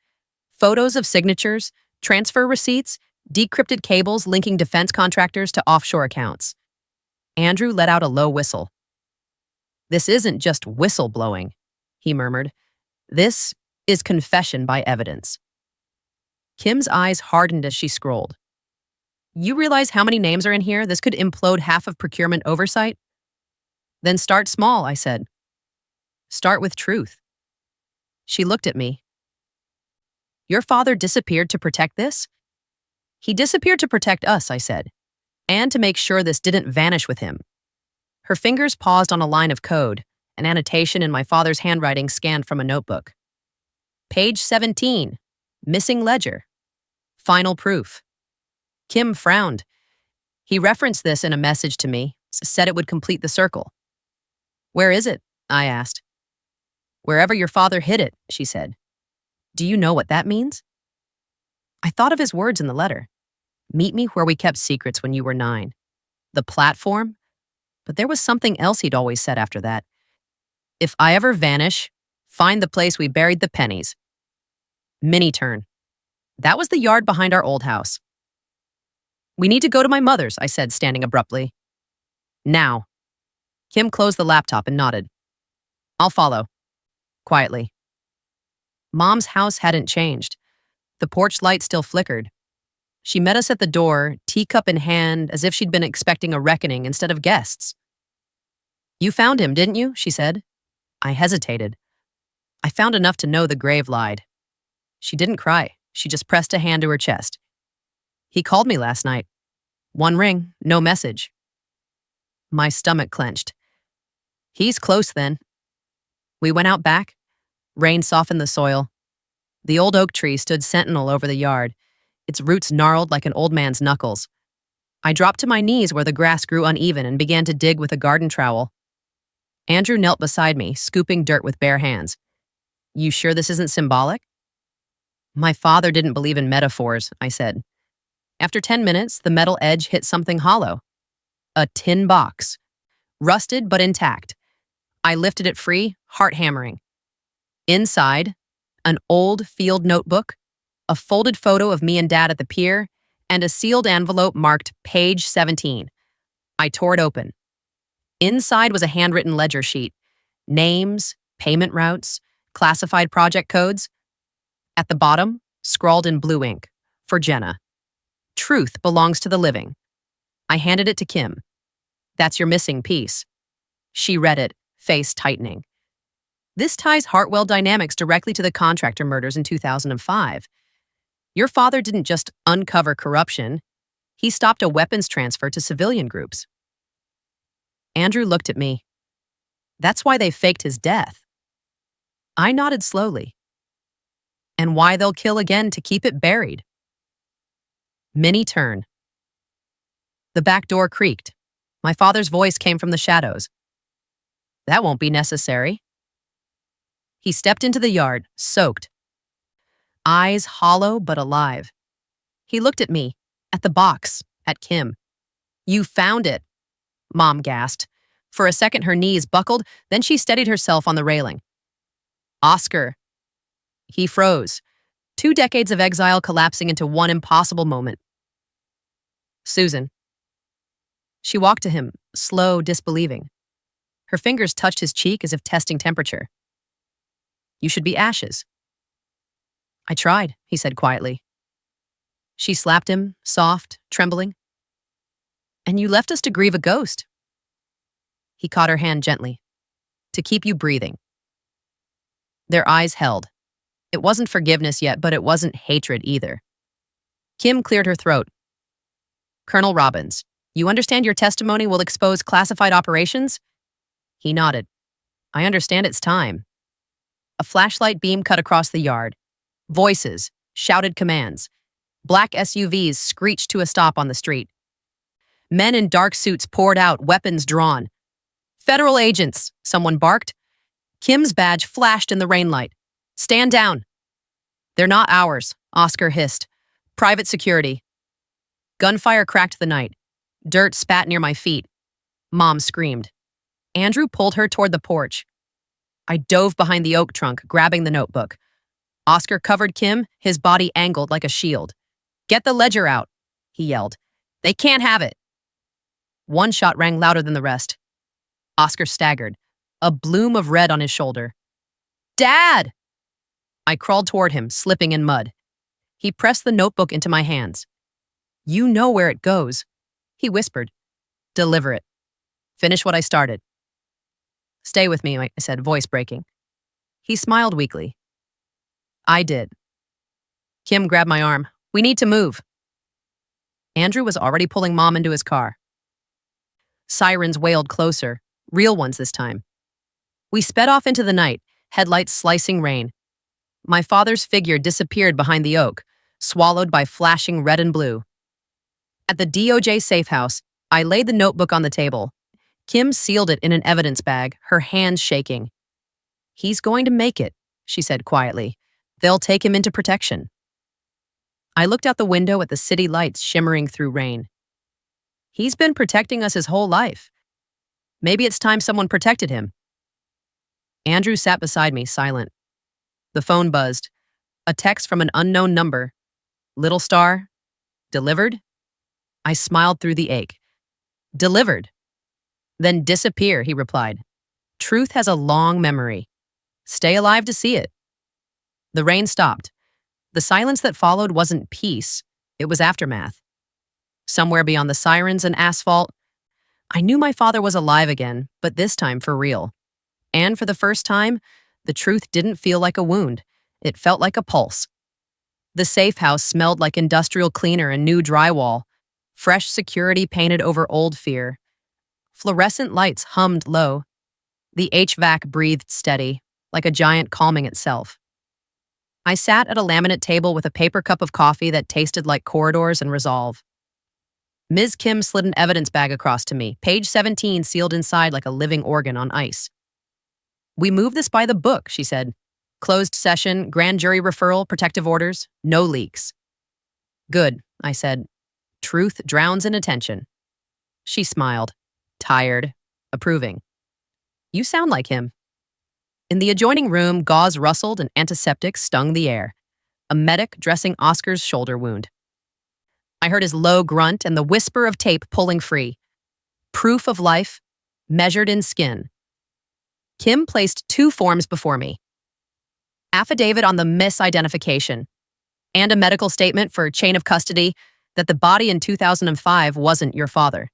A: photos of signatures, transfer receipts, decrypted cables linking defense contractors to offshore accounts. Andrew let out a low whistle. This isn't just whistleblowing, he murmured. This is confession by evidence. Kim's eyes hardened as she scrolled. You realize how many names are in here? This could implode half of procurement oversight? Then start small, I said. Start with truth. She looked at me. Your father disappeared to protect this? He disappeared to protect us, I said, and to make sure this didn't vanish with him. Her fingers paused on a line of code, an annotation in my father's handwriting scanned from a notebook. Page 17, missing ledger. Final proof. Kim frowned. He referenced this in a message to me, said it would complete the circle. Where is it? I asked. Wherever your father hid it, she said. Do you know what that means? I thought of his words in the letter. Meet me where we kept secrets when you were 9. The platform? But there was something else he'd always said after that. If I ever vanish, find the place we buried the pennies. Mini turn. That was the yard behind our old house. We need to go to my mother's, I said, standing abruptly. Now. Kim closed the laptop and nodded. I'll follow. Quietly. Mom's house hadn't changed. The porch light still flickered. She met us at the door, teacup in hand, as if she'd been expecting a reckoning instead of guests. You found him, didn't you? She said. I hesitated. I found enough to know the grave lied. She didn't cry. She just pressed a hand to her chest. He called me last night. 1 ring, no message. My stomach clenched. He's close then. We went out back. Rain softened the soil. The old oak tree stood sentinel over the yard, its roots gnarled like an old man's knuckles. I dropped to my knees where the grass grew uneven and began to dig with a garden trowel. Andrew knelt beside me, scooping dirt with bare hands. You sure this isn't symbolic? My father didn't believe in metaphors, I said. After 10 minutes, the metal edge hit something hollow. A tin box. Rusted but intact. I lifted it free, heart hammering. Inside, an old field notebook, a folded photo of me and Dad at the pier, and a sealed envelope marked page 17. I tore it open. Inside was a handwritten ledger sheet. Names, payment routes, classified project codes. At the bottom, scrawled in blue ink, for Jenna. Truth belongs to the living. I handed it to Kim. That's your missing piece. She read it, face tightening. This ties Hartwell Dynamics directly to the contractor murders in 2005. Your father didn't just uncover corruption. He stopped a weapons transfer to civilian groups. Andrew looked at me. That's why they faked his death. I nodded slowly. And why they'll kill again to keep it buried. Mini turn. The back door creaked. My father's voice came from the shadows. That won't be necessary. He stepped into the yard, soaked. Eyes hollow but alive. He looked at me, at the box, at Kim. You found it, Mom gasped. For a second her knees buckled, then she steadied herself on the railing. Oscar. He froze, 2 decades of exile collapsing into one impossible moment. Susan. She walked to him, slow, disbelieving. Her fingers touched his cheek as if testing temperature. You should be ashes. I tried, he said quietly. She slapped him, soft, trembling. And you left us to grieve a ghost. He caught her hand gently. To keep you breathing. Their eyes held. It wasn't forgiveness yet, but it wasn't hatred either. Kim cleared her throat. Colonel Robbins, you understand your testimony will expose classified operations? He nodded. I understand it's time. A flashlight beam cut across the yard. Voices, shouted commands. Black SUVs screeched to a stop on the street. Men in dark suits poured out, weapons drawn. Federal agents, someone barked. Kim's badge flashed in the rainlight. Stand down. They're not ours, Oscar hissed. Private security. Gunfire cracked the night. Dirt spat near my feet. Mom screamed. Andrew pulled her toward the porch. I dove behind the oak trunk, grabbing the notebook. Oscar covered Kim, his body angled like a shield. Get the ledger out, he yelled. They can't have it. One shot rang louder than the rest. Oscar staggered, a bloom of red on his shoulder. Dad! I crawled toward him, slipping in mud. He pressed the notebook into my hands. You know where it goes, he whispered. Deliver it. Finish what I started. Stay with me, I said, voice breaking. He smiled weakly. I did. Kim grabbed my arm. We need to move. Andrew was already pulling Mom into his car. Sirens wailed closer, real ones this time. We sped off into the night, headlights slicing rain. My father's figure disappeared behind the oak, swallowed by flashing red and blue. At the DOJ safe house, I laid the notebook on the table. Kim sealed it in an evidence bag, her hands shaking. He's going to make it, she said quietly. They'll take him into protection. I looked out the window at the city lights shimmering through rain. He's been protecting us his whole life. Maybe it's time someone protected him. Andrew sat beside me, silent. The phone buzzed. A text from an unknown number. Little star. Delivered? I smiled through the ache. Delivered. Then disappear, he replied. Truth has a long memory. Stay alive to see it. The rain stopped. The silence that followed wasn't peace, it was aftermath. Somewhere beyond the sirens and asphalt, I knew my father was alive again, but this time for real. And for the first time, the truth didn't feel like a wound. It felt like a pulse. The safe house smelled like industrial cleaner and new drywall, fresh security painted over old fear. Fluorescent lights hummed low. The HVAC breathed steady, like a giant calming itself. I sat at a laminate table with a paper cup of coffee that tasted like corridors and resolve. Ms. Kim slid an evidence bag across to me, page 17 sealed inside like a living organ on ice. "We move this by the book," she said. "Closed session, grand jury referral, protective orders, no leaks." "Good," I said. "Truth drowns in attention." She smiled, tired, approving. "You sound like him." In the adjoining room, gauze rustled and antiseptics stung the air. A medic dressing Oscar's shoulder wound. I heard his low grunt and the whisper of tape pulling free. Proof of life, measured in skin. Kim placed 2 forms before me. Affidavit on the misidentification, and a medical statement for chain of custody that the body in 2005 wasn't your father.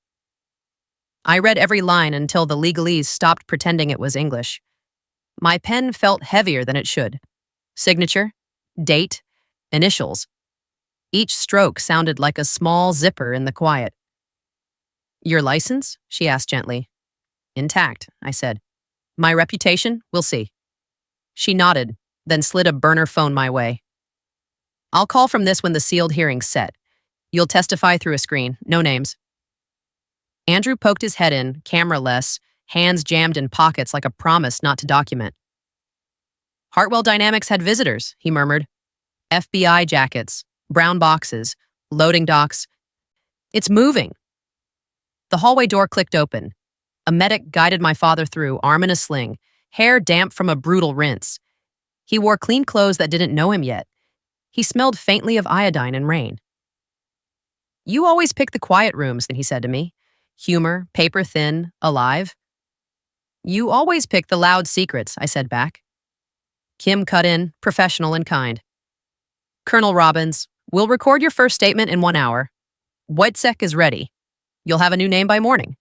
A: I read every line until the legalese stopped pretending it was English. My pen felt heavier than it should. Signature, date, initials. Each stroke sounded like a small zipper in the quiet. "Your license?" she asked gently. "Intact," I said. "My reputation? We'll see." She nodded, then slid a burner phone my way. "I'll call from this when the sealed hearing's set. You'll testify through a screen, no names." Andrew poked his head in, camera-less, hands jammed in pockets like a promise not to document. "Hartwell Dynamics had visitors," he murmured. "FBI jackets, brown boxes, loading docks. It's moving." The hallway door clicked open. A medic guided my father through, arm in a sling, hair damp from a brutal rinse. He wore clean clothes that didn't know him yet. He smelled faintly of iodine and rain. "You always pick the quiet rooms," he said to me. "Humor, paper thin, alive." "You always pick the loud secrets," I said back. Kim cut in, professional and kind. "Colonel Robbins, we'll record your first statement in 1 hour. Wojciech is ready. You'll have a new name by morning."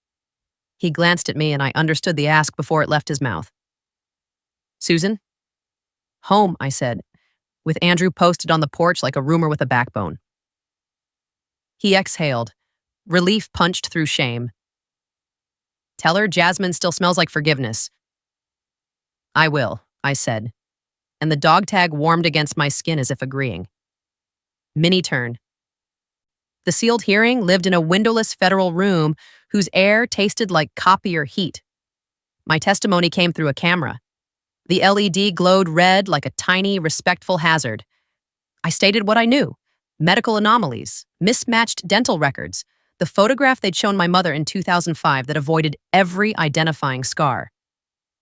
A: He glanced at me and I understood the ask before it left his mouth. "Susan?" "Home," I said, with Andrew posted on the porch like a rumor with a backbone. He exhaled. Relief punched through shame. "Tell her Jasmine still smells like forgiveness." "I will," I said, and the dog tag warmed against my skin as if agreeing. Mini turn. The sealed hearing lived in a windowless federal room whose air tasted like copier heat. My testimony came through a camera. The LED glowed red like a tiny, respectful hazard. I stated what I knew: medical anomalies, mismatched dental records, the photograph they'd shown my mother in 2005 that avoided every identifying scar.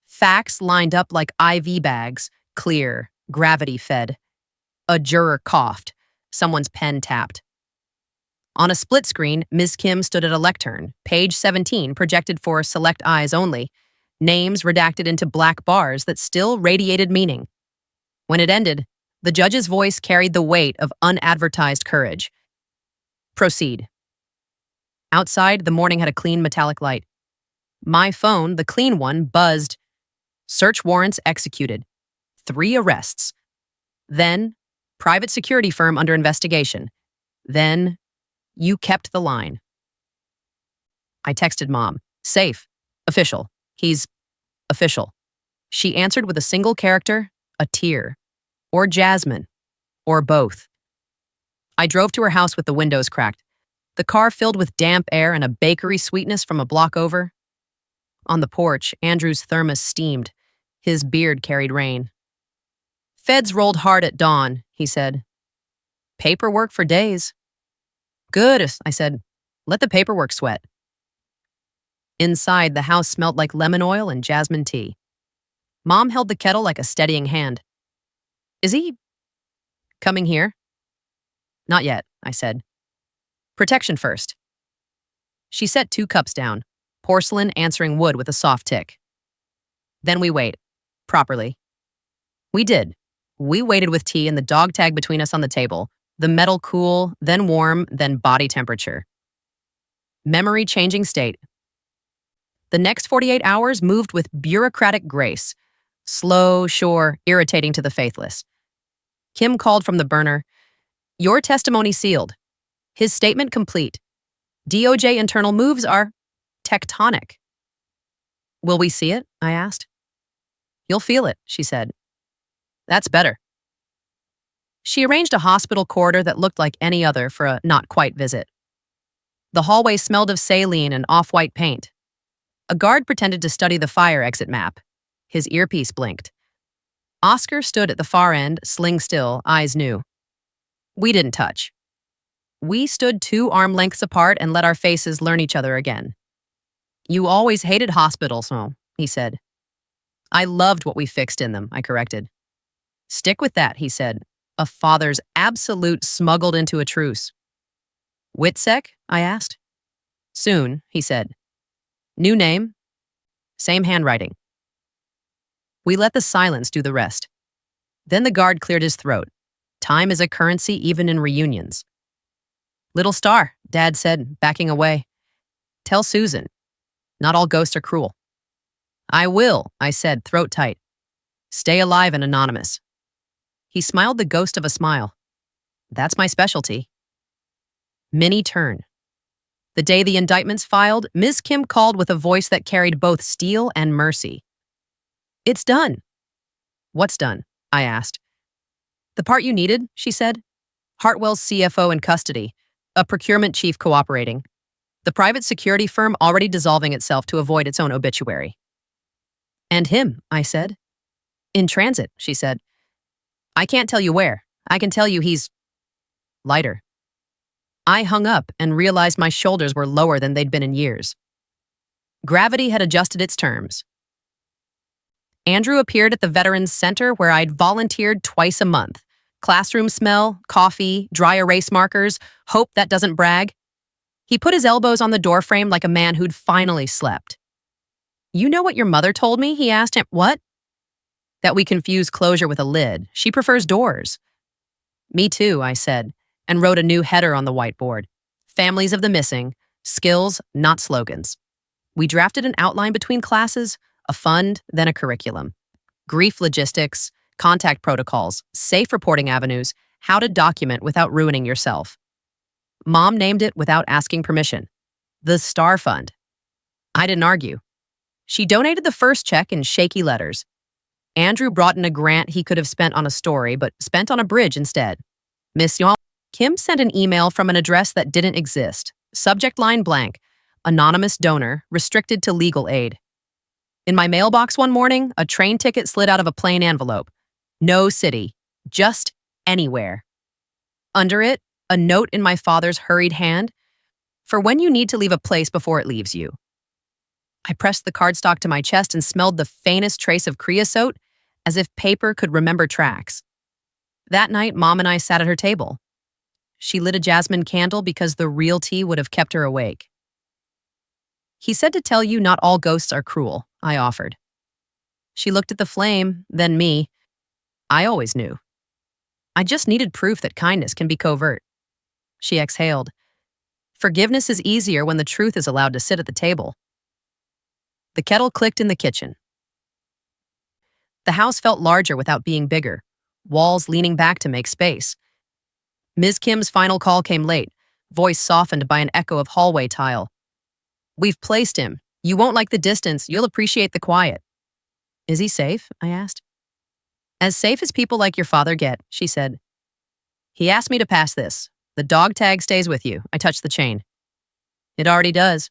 A: Facts lined up like IV bags, clear, gravity-fed. A juror coughed. Someone's pen tapped. On a split screen, Ms. Kim stood at a lectern, page 17 projected for select eyes only, names redacted into black bars that still radiated meaning. When it ended, the judge's voice carried the weight of unadvertised courage. "Proceed." Outside, the morning had a clean metallic light. My phone, the clean one, buzzed. "Search warrants executed. 3 arrests. Then, private security firm under investigation. Then, you kept the line." I texted Mom. "Safe. Official. He's official." She answered with a single character, a tear. Or Jasmine. Or both. I drove to her house with the windows cracked. The car filled with damp air and a bakery sweetness from a block over. On the porch, Andrew's thermos steamed. His beard carried rain. "Feds rolled hard at dawn," he said. "Paperwork for days." "Good," I said. "Let the paperwork sweat." Inside, the house smelled like lemon oil and jasmine tea. Mom held the kettle like a steadying hand. "Is he coming here?" "Not yet," I said. "Protection first." She set 2 cups down, porcelain answering wood with a soft tick. "Then we wait. Properly." We did. We waited with tea and the dog tag between us on the table, the metal cool, then warm, then body temperature. Memory changing state. The next 48 hours moved with bureaucratic grace. Slow, sure, irritating to the faithless. Kim called from the burner. "Your testimony sealed. His statement complete. DOJ internal moves are tectonic." "Will we see it?" I asked. "You'll feel it," she said. "That's better." She arranged a hospital corridor that looked like any other for a not-quite visit. The hallway smelled of saline and off-white paint. A guard pretended to study the fire exit map. His earpiece blinked. Oscar stood at the far end, sling still, eyes new. We didn't touch. We stood 2 arm lengths apart and let our faces learn each other again. You always hated hospitals, huh? He said. I loved what we fixed in them, I corrected. Stick with that, he said. A father's absolute smuggled into a truce. Witsec? I asked. Soon, he said. New name, same handwriting. We let the silence do the rest. Then the guard cleared his throat. Time is a currency even in reunions. Little star, Dad said, backing away. Tell Susan. Not all ghosts are cruel. I will, I said, throat tight. Stay alive and anonymous. He smiled the ghost of a smile. That's my specialty. Minnie turned. The day the indictments filed, Ms. Kim called with a voice that carried both steel and mercy. It's done. What's done? I asked. The part you needed, she said. Hartwell's CFO in custody, a procurement chief cooperating. The private security firm already dissolving itself to avoid its own obituary. And him, I said. In transit, she said. I can't tell you where. I can tell you he's lighter. I hung up and realized my shoulders were lower than they'd been in years. Gravity had adjusted its terms. Andrew appeared at the Veterans Center where I'd volunteered twice a month. Classroom smell, coffee, dry erase markers, hope that doesn't brag. He put his elbows on the doorframe like a man who'd finally slept. You know what your mother told me? He asked him. What? That we confuse closure with a lid. She prefers doors. Me too, I said, and wrote a new header on the whiteboard. Families of the missing, skills, not slogans. We drafted an outline between classes, a fund, then a curriculum. Grief logistics, contact protocols, safe reporting avenues, how to document without ruining yourself. Mom named it without asking permission. The Star Fund. I didn't argue. She donated the first check in shaky letters. Andrew brought in a grant he could have spent on a story, but spent on a bridge instead. Mission. Kim sent an email from an address that didn't exist. Subject line blank. Anonymous donor, restricted to legal aid. In my mailbox one morning, a train ticket slid out of a plain envelope. No city, just anywhere. Under it, a note in my father's hurried hand. For when you need to leave a place before it leaves you. I pressed the cardstock to my chest and smelled the faintest trace of creosote, as if paper could remember tracks. That night, Mom and I sat at her table. She lit a jasmine candle because the real tea would have kept her awake. He said to tell you not all ghosts are cruel, I offered. She looked at the flame, then me. I always knew. I just needed proof that kindness can be covert. She exhaled. Forgiveness is easier when the truth is allowed to sit at the table. The kettle clicked in the kitchen. The house felt larger without being bigger, walls leaning back to make space. Ms. Kim's final call came late, voice softened by an echo of hallway tile. We've placed him. You won't like the distance, you'll appreciate the quiet. Is he safe? I asked. As safe as people like your father get, she said. He asked me to pass this. The dog tag stays with you. I touched the chain. It already does.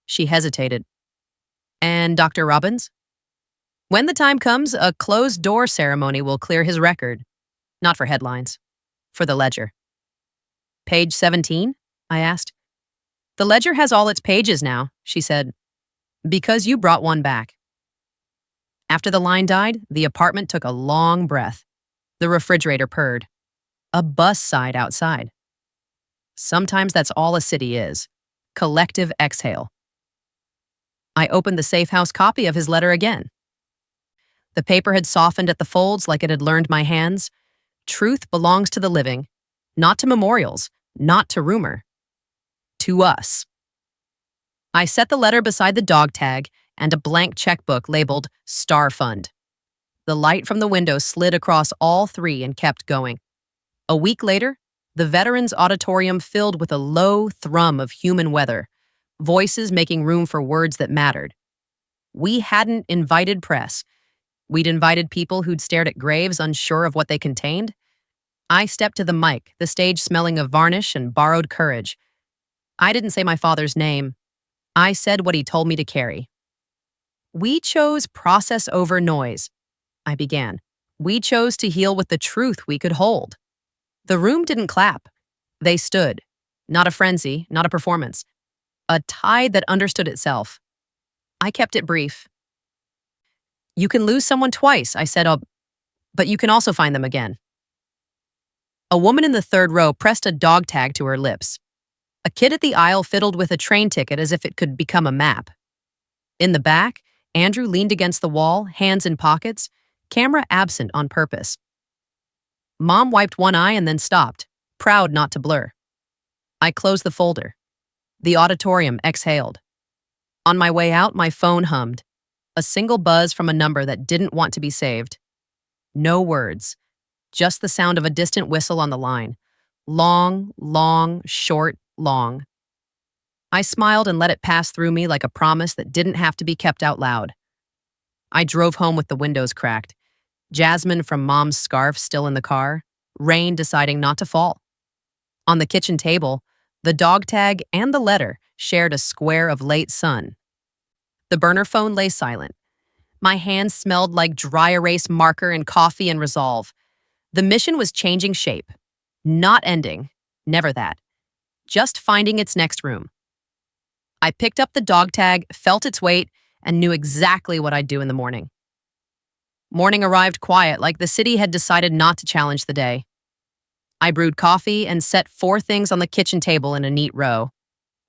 A: She hesitated. And Dr. Robbins? When the time comes, a closed-door ceremony will clear his record. Not for headlines. For the ledger. Page 17? I asked. The ledger has all its pages now, she said. Because you brought one back. After the line died, the apartment took a long breath. The refrigerator purred. A bus sighed outside. Sometimes that's all a city is. Collective exhale. I opened the safe house copy of his letter again. The paper had softened at the folds like it had learned my hands. Truth belongs to the living, not to memorials, not to rumor. To us. I set the letter beside the dog tag and a blank checkbook labeled Star Fund. The light from the window slid across all three and kept going. A week later, the Veterans Auditorium filled with a low thrum of human weather, voices making room for words that mattered. We hadn't invited press. We'd invited people who'd stared at graves unsure of what they contained. I stepped to the mic, the stage smelling of varnish and borrowed courage. I didn't say my father's name. I said what he told me to carry. We chose process over noise, I began. We chose to heal with the truth we could hold. The room didn't clap. They stood. Not a frenzy, not a performance. A tide that understood itself. I kept it brief. You can lose someone twice, I said, but you can also find them again. A woman in the third row pressed a dog tag to her lips. A kid at the aisle fiddled with a train ticket as if it could become a map. In the back, Andrew leaned against the wall, hands in pockets, camera absent on purpose. Mom wiped one eye and then stopped, proud not to blur. I closed the folder. The auditorium exhaled. On my way out, my phone hummed. A single buzz from a number that didn't want to be saved. No words, just the sound of a distant whistle on the line. Long, long, short, long. I smiled and let it pass through me like a promise that didn't have to be kept out loud. I drove home with the windows cracked, Jasmine from Mom's scarf still in the car, rain deciding not to fall. On the kitchen table, the dog tag and the letter shared a square of late sun. The burner phone lay silent. My hands smelled like dry erase marker and coffee and resolve. The mission was changing shape. Not ending. Never that. Just finding its next room. I picked up the dog tag, felt its weight, and knew exactly what I'd do in the morning. Morning arrived quiet, like the city had decided not to challenge the day. I brewed coffee and set 4 things on the kitchen table in a neat row.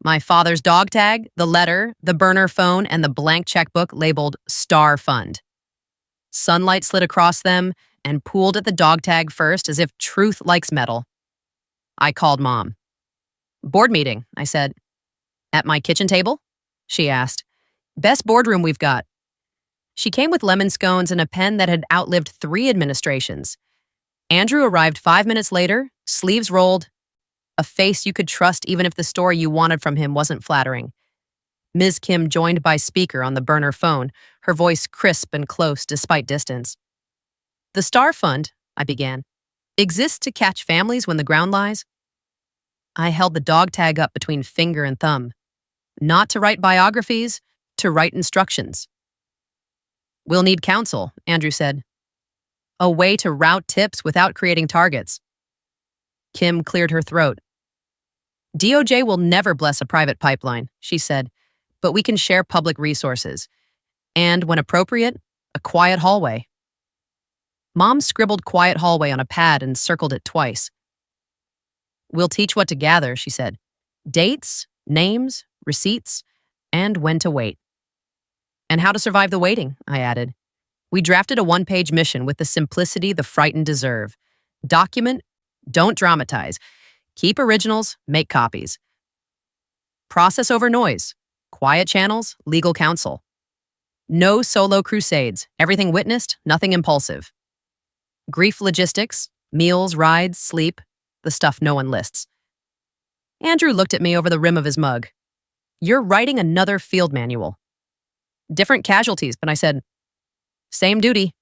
A: My father's dog tag, the letter, the burner phone, and the blank checkbook labeled Star Fund. Sunlight slid across them and pooled at the dog tag first as if truth likes metal. I called Mom. Board meeting, I said. At my kitchen table? She asked. Best boardroom we've got. She came with lemon scones and a pen that had outlived 3 administrations. Andrew arrived 5 minutes later, sleeves rolled, a face you could trust even if the story you wanted from him wasn't flattering. Ms. Kim joined by speaker on the burner phone, her voice crisp and close despite distance. The Star Fund, I began, exists to catch families when the ground lies. I held the dog tag up between finger and thumb. Not to write biographies, to write instructions. We'll need counsel, Andrew said. A way to route tips without creating targets. Kim cleared her throat. DOJ will never bless a private pipeline, she said, but we can share public resources. And, when appropriate, a quiet hallway. Mom scribbled quiet hallway on a pad and circled it twice. We'll teach what to gather, she said. Dates, names, receipts, and when to wait. And how to survive the waiting, I added. We drafted a 1-page mission with the simplicity the frightened deserve. Document, don't dramatize. Keep originals, make copies. Process over noise. Quiet channels, legal counsel. No solo crusades, everything witnessed, nothing impulsive. Grief logistics, meals, rides, sleep, the stuff no one lists. Andrew looked at me over the rim of his mug. You're writing another field manual. Different casualties, but I said, same duty.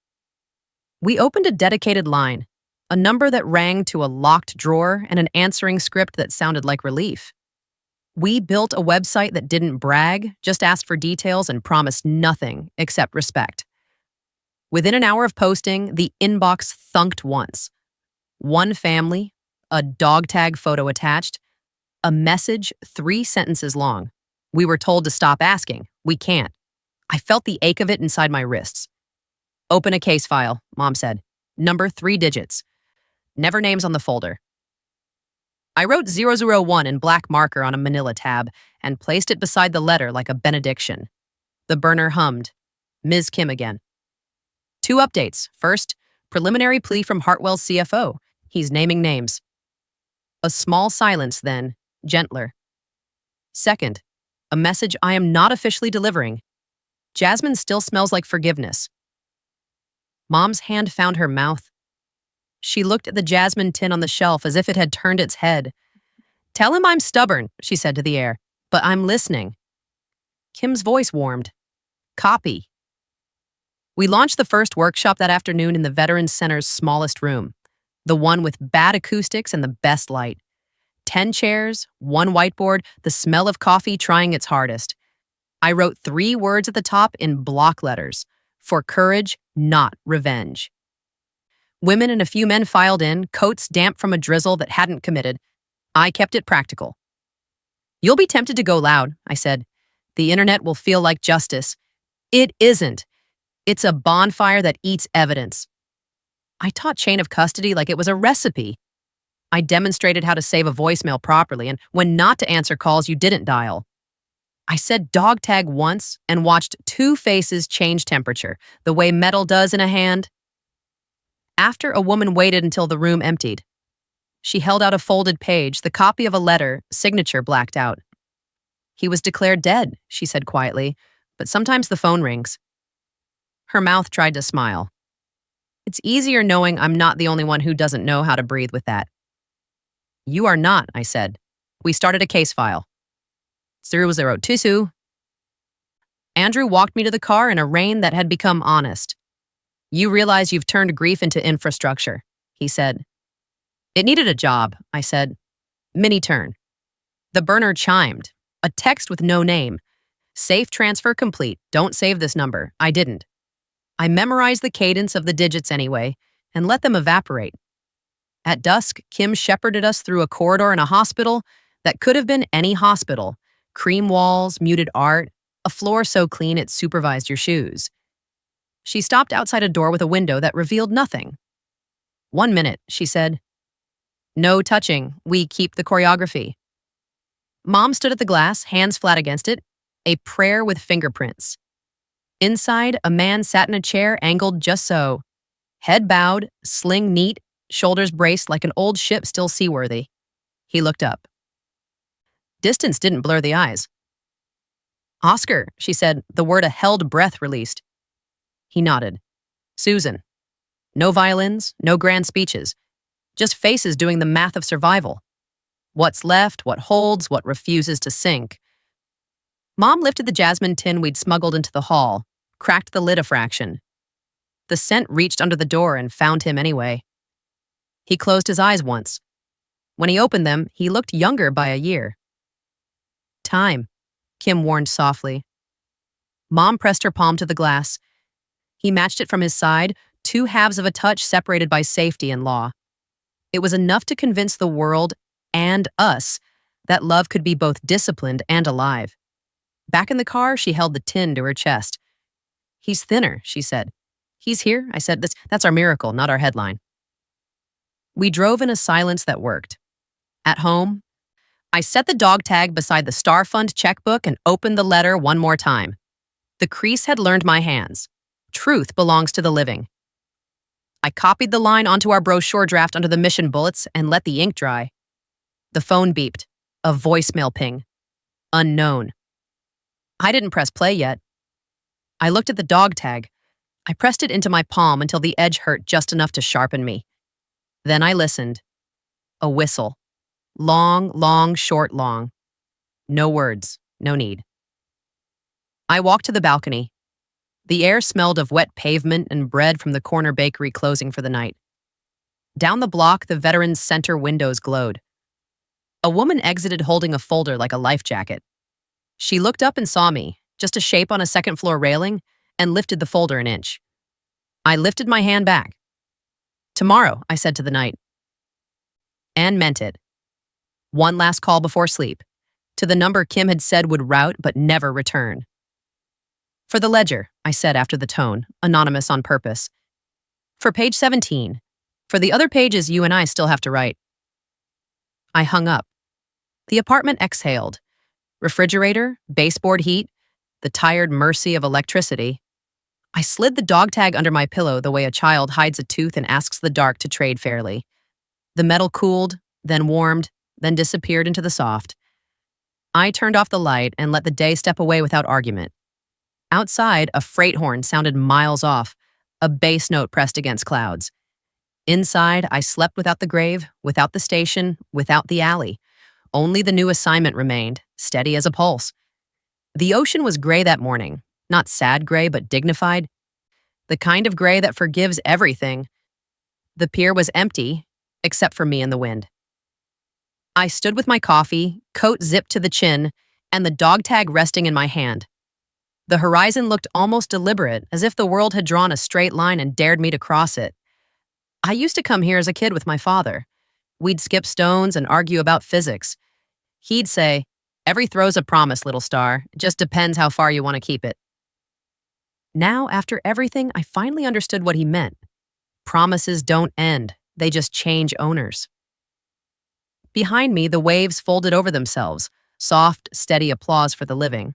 A: We opened a dedicated line, a number that rang to a locked drawer and an answering script that sounded like relief. We built a website that didn't brag, just asked for details and promised nothing except respect. Within an hour of posting, the inbox thunked once. 1 family, a dog tag photo attached, a message 3 sentences long. We were told to stop asking. We can't. I felt the ache of it inside my wrists. Open a case file, Mom said. Number 3 digits. Never names on the folder. I wrote 001 in black marker on a manila tab and placed it beside the letter like a benediction. The burner hummed. Ms. Kim again. 2 updates. First, preliminary plea from Hartwell's CFO. He's naming names. A small silence then, gentler. Second, a message I am not officially delivering. Jasmine still smells like forgiveness. Mom's hand found her mouth. She looked at the jasmine tin on the shelf as if it had turned its head. Tell him I'm stubborn, she said to the air, but I'm listening. Kim's voice warmed. Copy. We launched the first workshop that afternoon in the Veterans Center's smallest room, the one with bad acoustics and the best light. 10 chairs, one whiteboard, the smell of coffee trying its hardest. I wrote 3 words at the top in block letters: for courage, not revenge. Women and a few men filed in, coats damp from a drizzle that hadn't committed. I kept it practical. You'll be tempted to go loud, I said. The internet will feel like justice. It isn't. It's a bonfire that eats evidence. I taught chain of custody like it was a recipe. I demonstrated how to save a voicemail properly and when not to answer calls you didn't dial. I said dog tag once and watched 2 faces change temperature, the way metal does in a hand. After, a woman waited until the room emptied. She held out a folded page, the copy of a letter, signature blacked out. He was declared dead, she said quietly, but sometimes the phone rings. Her mouth tried to smile. It's easier knowing I'm not the only one who doesn't know how to breathe with that. You are not, I said. We started a case file. 002. Andrew walked me to the car in a rain that had become honest. You realize you've turned grief into infrastructure, he said. It needed a job, I said. Mini turn. The burner chimed. A text with no name. Safe transfer complete. Don't save this number. I didn't. I memorized the cadence of the digits anyway and let them evaporate. At dusk, Kim shepherded us through a corridor in a hospital that could have been any hospital. Cream walls, muted art, a floor so clean it supervised your shoes. She stopped outside a door with a window that revealed nothing. 1 minute, she said. No touching. We keep the choreography. Mom stood at the glass, hands flat against it, a prayer with fingerprints. Inside, a man sat in a chair angled just so. Head bowed, sling neat, shoulders braced like an old ship still seaworthy. He looked up. Distance didn't blur the eyes. Oscar, she said, the word a held breath released. He nodded. Susan. No violins, no grand speeches. Just faces doing the math of survival. What's left, what holds, what refuses to sink. Mom lifted the jasmine tin we'd smuggled into the hall, cracked the lid a fraction. The scent reached under the door and found him anyway. He closed his eyes once. When he opened them, he looked younger by a year. Time, Kim warned softly. Mom pressed her palm to the glass. He matched it from his side, 2 halves of a touch separated by safety and law. It was enough to convince the world and us that love could be both disciplined and alive. Back in the car, she held the tin to her chest. He's thinner, she said. He's here, I said. That's our miracle, not our headline. We drove in a silence that worked. At home, I set the dog tag beside the Star Fund checkbook and opened the letter one more time. The crease had learned my hands. Truth belongs to the living. I copied the line onto our brochure draft under the mission bullets and let the ink dry. The phone beeped. A voicemail ping. Unknown. I didn't press play yet. I looked at the dog tag. I pressed it into my palm until the edge hurt just enough to sharpen me. Then I listened. A whistle. Long, long, short, long. No words. No need. I walked to the balcony. The air smelled of wet pavement and bread from the corner bakery closing for the night. Down the block, the Veterans Center windows glowed. A woman exited holding a folder like a life jacket. She looked up and saw me, just a shape on a second-floor railing, and lifted the folder an inch. I lifted my hand back. Tomorrow, I said to the night. And meant it. One last call before sleep, to the number Kim had said would route but never return. For the ledger, I said after the tone, anonymous on purpose. For page 17. For the other pages you and I still have to write. I hung up. The apartment exhaled. Refrigerator, baseboard heat, the tired mercy of electricity. I slid the dog tag under my pillow the way a child hides a tooth and asks the dark to trade fairly. The metal cooled, then warmed, then disappeared into the soft. I turned off the light and let the day step away without argument. Outside, a freight horn sounded miles off, a bass note pressed against clouds. Inside, I slept without the grave, without the station, without the alley. Only the new assignment remained, steady as a pulse. The ocean was gray that morning, not sad gray, but dignified. The kind of gray that forgives everything. The pier was empty, except for me and the wind. I stood with my coffee, coat zipped to the chin, and the dog tag resting in my hand. The horizon looked almost deliberate, as if the world had drawn a straight line and dared me to cross it. I used to come here as a kid with my father. We'd skip stones and argue about physics. He'd say, "Every throw's a promise, little star. It just depends how far you want to keep it." Now, after everything, I finally understood what he meant. Promises don't end, they just change owners. Behind me, the waves folded over themselves, soft, steady applause for the living.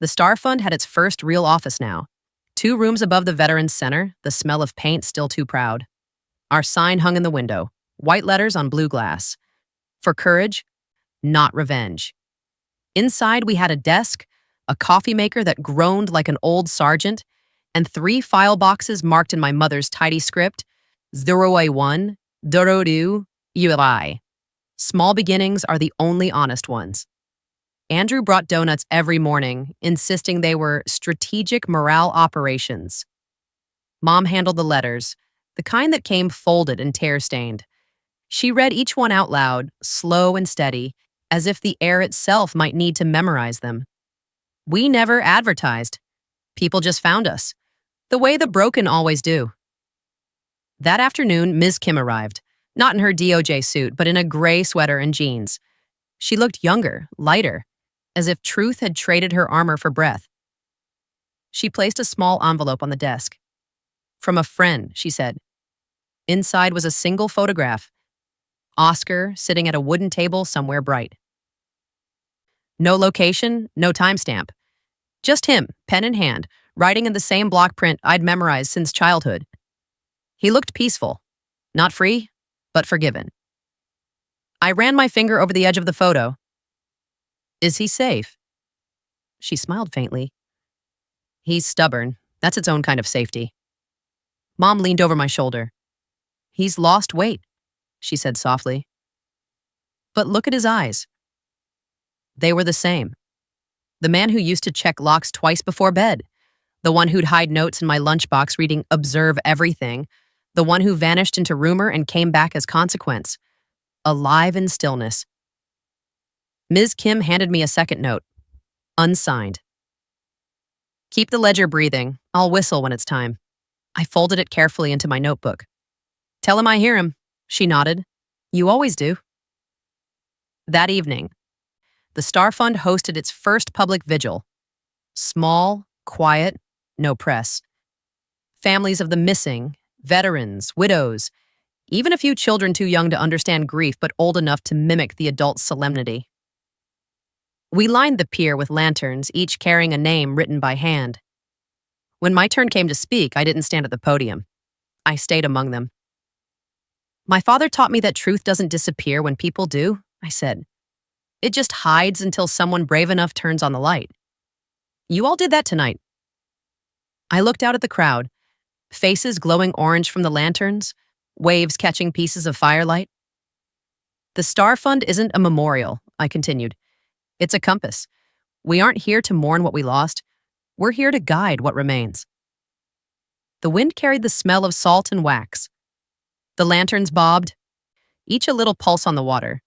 A: The Star Fund had its first real office now. 2 rooms above the Veterans Center, the smell of paint still too proud. Our sign hung in the window, white letters on blue glass. For courage, not revenge. Inside, we had a desk, a coffee maker that groaned like an old sergeant, and 3 file boxes marked in my mother's tidy script, 0A1, 02, UI. Small beginnings are the only honest ones. Andrew brought donuts every morning, insisting they were strategic morale operations. Mom handled the letters, the kind that came folded and tear-stained. She read each one out loud, slow and steady, as if the air itself might need to memorize them. We never advertised. People just found us, the way the broken always do. That afternoon, Ms. Kim arrived, not in her DOJ suit, but in a gray sweater and jeans. She looked younger, lighter, as if truth had traded her armor for breath. She placed a small envelope on the desk. "From a friend," she said. Inside was a single photograph. Oscar sitting at a wooden table somewhere bright. No location, no timestamp. Just him, pen in hand, writing in the same block print I'd memorized since childhood. He looked peaceful. Not free, but forgiven. I ran my finger over the edge of the photo. "Is he safe?" She smiled faintly. "He's stubborn. That's its own kind of safety." Mom leaned over my shoulder. "He's lost weight," she said softly. "But look at his eyes." They were the same. The man who used to check locks twice before bed. The one who'd hide notes in my lunchbox reading "Observe Everything." The one who vanished into rumor and came back as consequence. Alive in stillness. Ms. Kim handed me a second note. Unsigned. "Keep the ledger breathing. I'll whistle when it's time." I folded it carefully into my notebook. "Tell him I hear him." She nodded. "You always do." That evening, the Star Fund hosted its first public vigil. Small, quiet, no press. Families of the missing, veterans, widows, even a few children too young to understand grief but old enough to mimic the adult solemnity. We lined the pier with lanterns, each carrying a name written by hand. When my turn came to speak, I didn't stand at the podium. I stayed among them. "My father taught me that truth doesn't disappear when people do," I said. "It just hides until someone brave enough turns on the light. You all did that tonight." I looked out at the crowd, faces glowing orange from the lanterns, waves catching pieces of firelight. "The Star Fund isn't a memorial," I continued. "It's a compass. We aren't here to mourn what we lost. We're here to guide what remains." The wind carried the smell of salt and wax. The lanterns bobbed, each a little pulse on the water.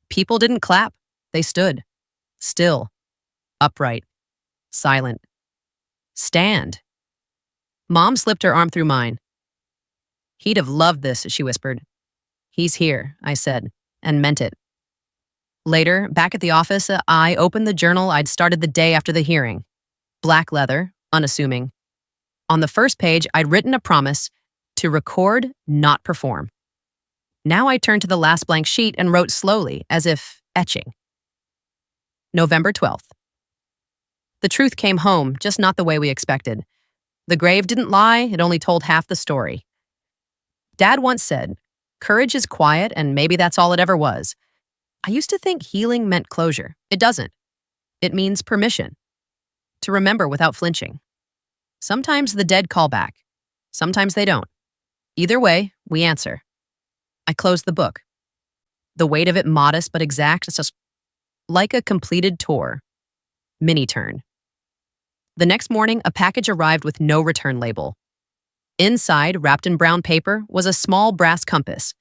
A: People didn't clap. They stood. Still. Upright. Silent. "Stand." Mom slipped her arm through mine. "He'd have loved this," she whispered. "He's here," I said, and meant it. Later, back at the office, I opened the journal I'd started the day after the hearing. Black leather, unassuming. On the first page, I'd written a promise to record, not perform. Now I turned to the last blank sheet and wrote slowly, as if etching. November 12th. The truth came home, just not the way we expected. The grave didn't lie, it only told half the story. Dad once said, "Courage is quiet, and maybe that's all it ever was." I used to think healing meant closure. It doesn't. It means permission. To remember without flinching. Sometimes the dead call back. Sometimes they don't. Either way, we answer. I closed the book. The weight of it modest but exact. It's just like a completed tour. Mini turn. The next morning, a package arrived with no return label. Inside, wrapped in brown paper, was a small brass compass.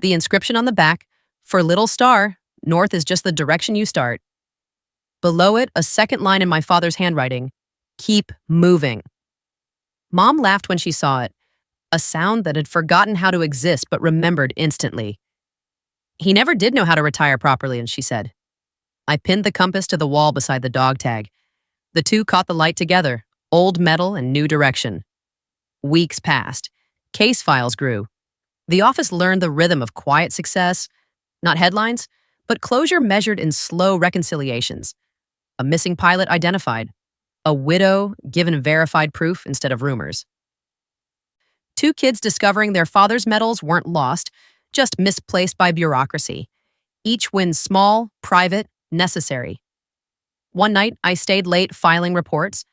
A: The inscription on the back, For little star, north is just the direction you start. Below it, a second line in my father's handwriting. Keep moving. Mom laughed when she saw it, a sound that had forgotten how to exist but remembered instantly. He never did know how to retire properly, and she said. I pinned the compass to the wall beside the dog tag. The two caught the light together, old metal and new direction. Weeks passed. Case files grew. The office learned the rhythm of quiet success, not headlines, but closure measured in slow reconciliations. A missing pilot identified. A widow given verified proof instead of rumors. Two kids discovering their father's medals weren't lost, just misplaced by bureaucracy. Each win small, private, necessary. One night, I stayed late filing reports.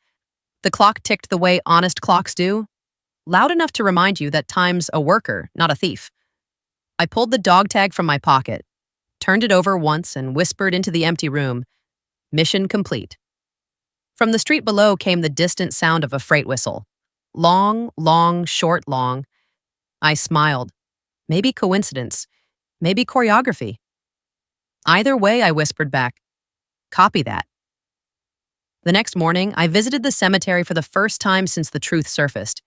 A: The clock ticked the way honest clocks do, loud enough to remind you that time's a worker, not a thief. I pulled the dog tag from my pocket, turned it over once, and whispered into the empty room, mission complete. From the street below came the distant sound of a freight whistle. Long, long, short, long. I smiled. Maybe coincidence. Maybe choreography. Either way, I whispered back, copy that. The next morning, I visited the cemetery for the first time since the truth surfaced.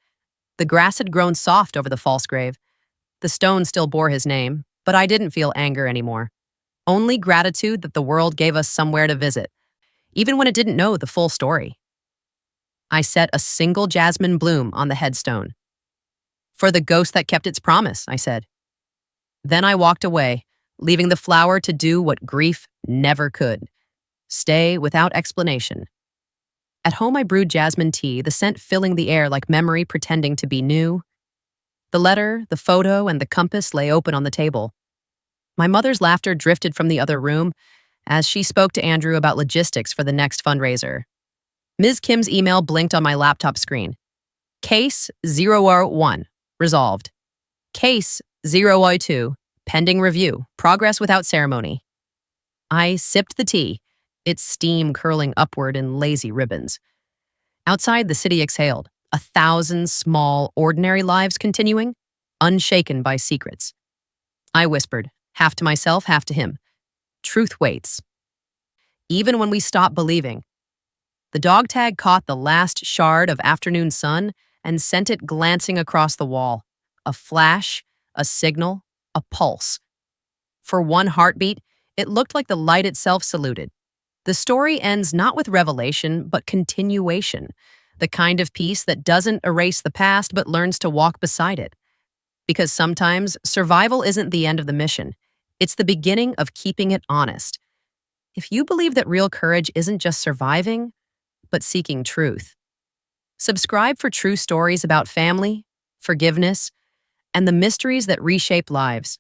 A: The grass had grown soft over the false grave. The stone still bore his name, but I didn't feel anger anymore. Only gratitude that the world gave us somewhere to visit, even when it didn't know the full story. I set a single jasmine bloom on the headstone. For the ghost that kept its promise, I said. Then I walked away, leaving the flower to do what grief never could. Stay without explanation. At home, I brewed jasmine tea, the scent filling the air like memory pretending to be new. The letter, the photo, and the compass lay open on the table. My mother's laughter drifted from the other room as she spoke to Andrew about logistics for the next fundraiser. Ms. Kim's email blinked on my laptop screen. Case 001, resolved. Case 002, pending review, progress without ceremony. I sipped the tea, its steam curling upward in lazy ribbons. Outside, the city exhaled, 1,000 small, ordinary lives continuing, unshaken by secrets. I whispered, half to myself, half to him. Truth waits. Even when we stop believing. The dog tag caught the last shard of afternoon sun and sent it glancing across the wall. A flash, a signal, a pulse. For one heartbeat, it looked like the light itself saluted. The story ends not with revelation, but continuation, the kind of peace that doesn't erase the past but learns to walk beside it. Because sometimes survival isn't the end of the mission. It's the beginning of keeping it honest. If you believe that real courage isn't just surviving, but seeking truth. Subscribe for true stories about family, forgiveness, and the mysteries that reshape lives.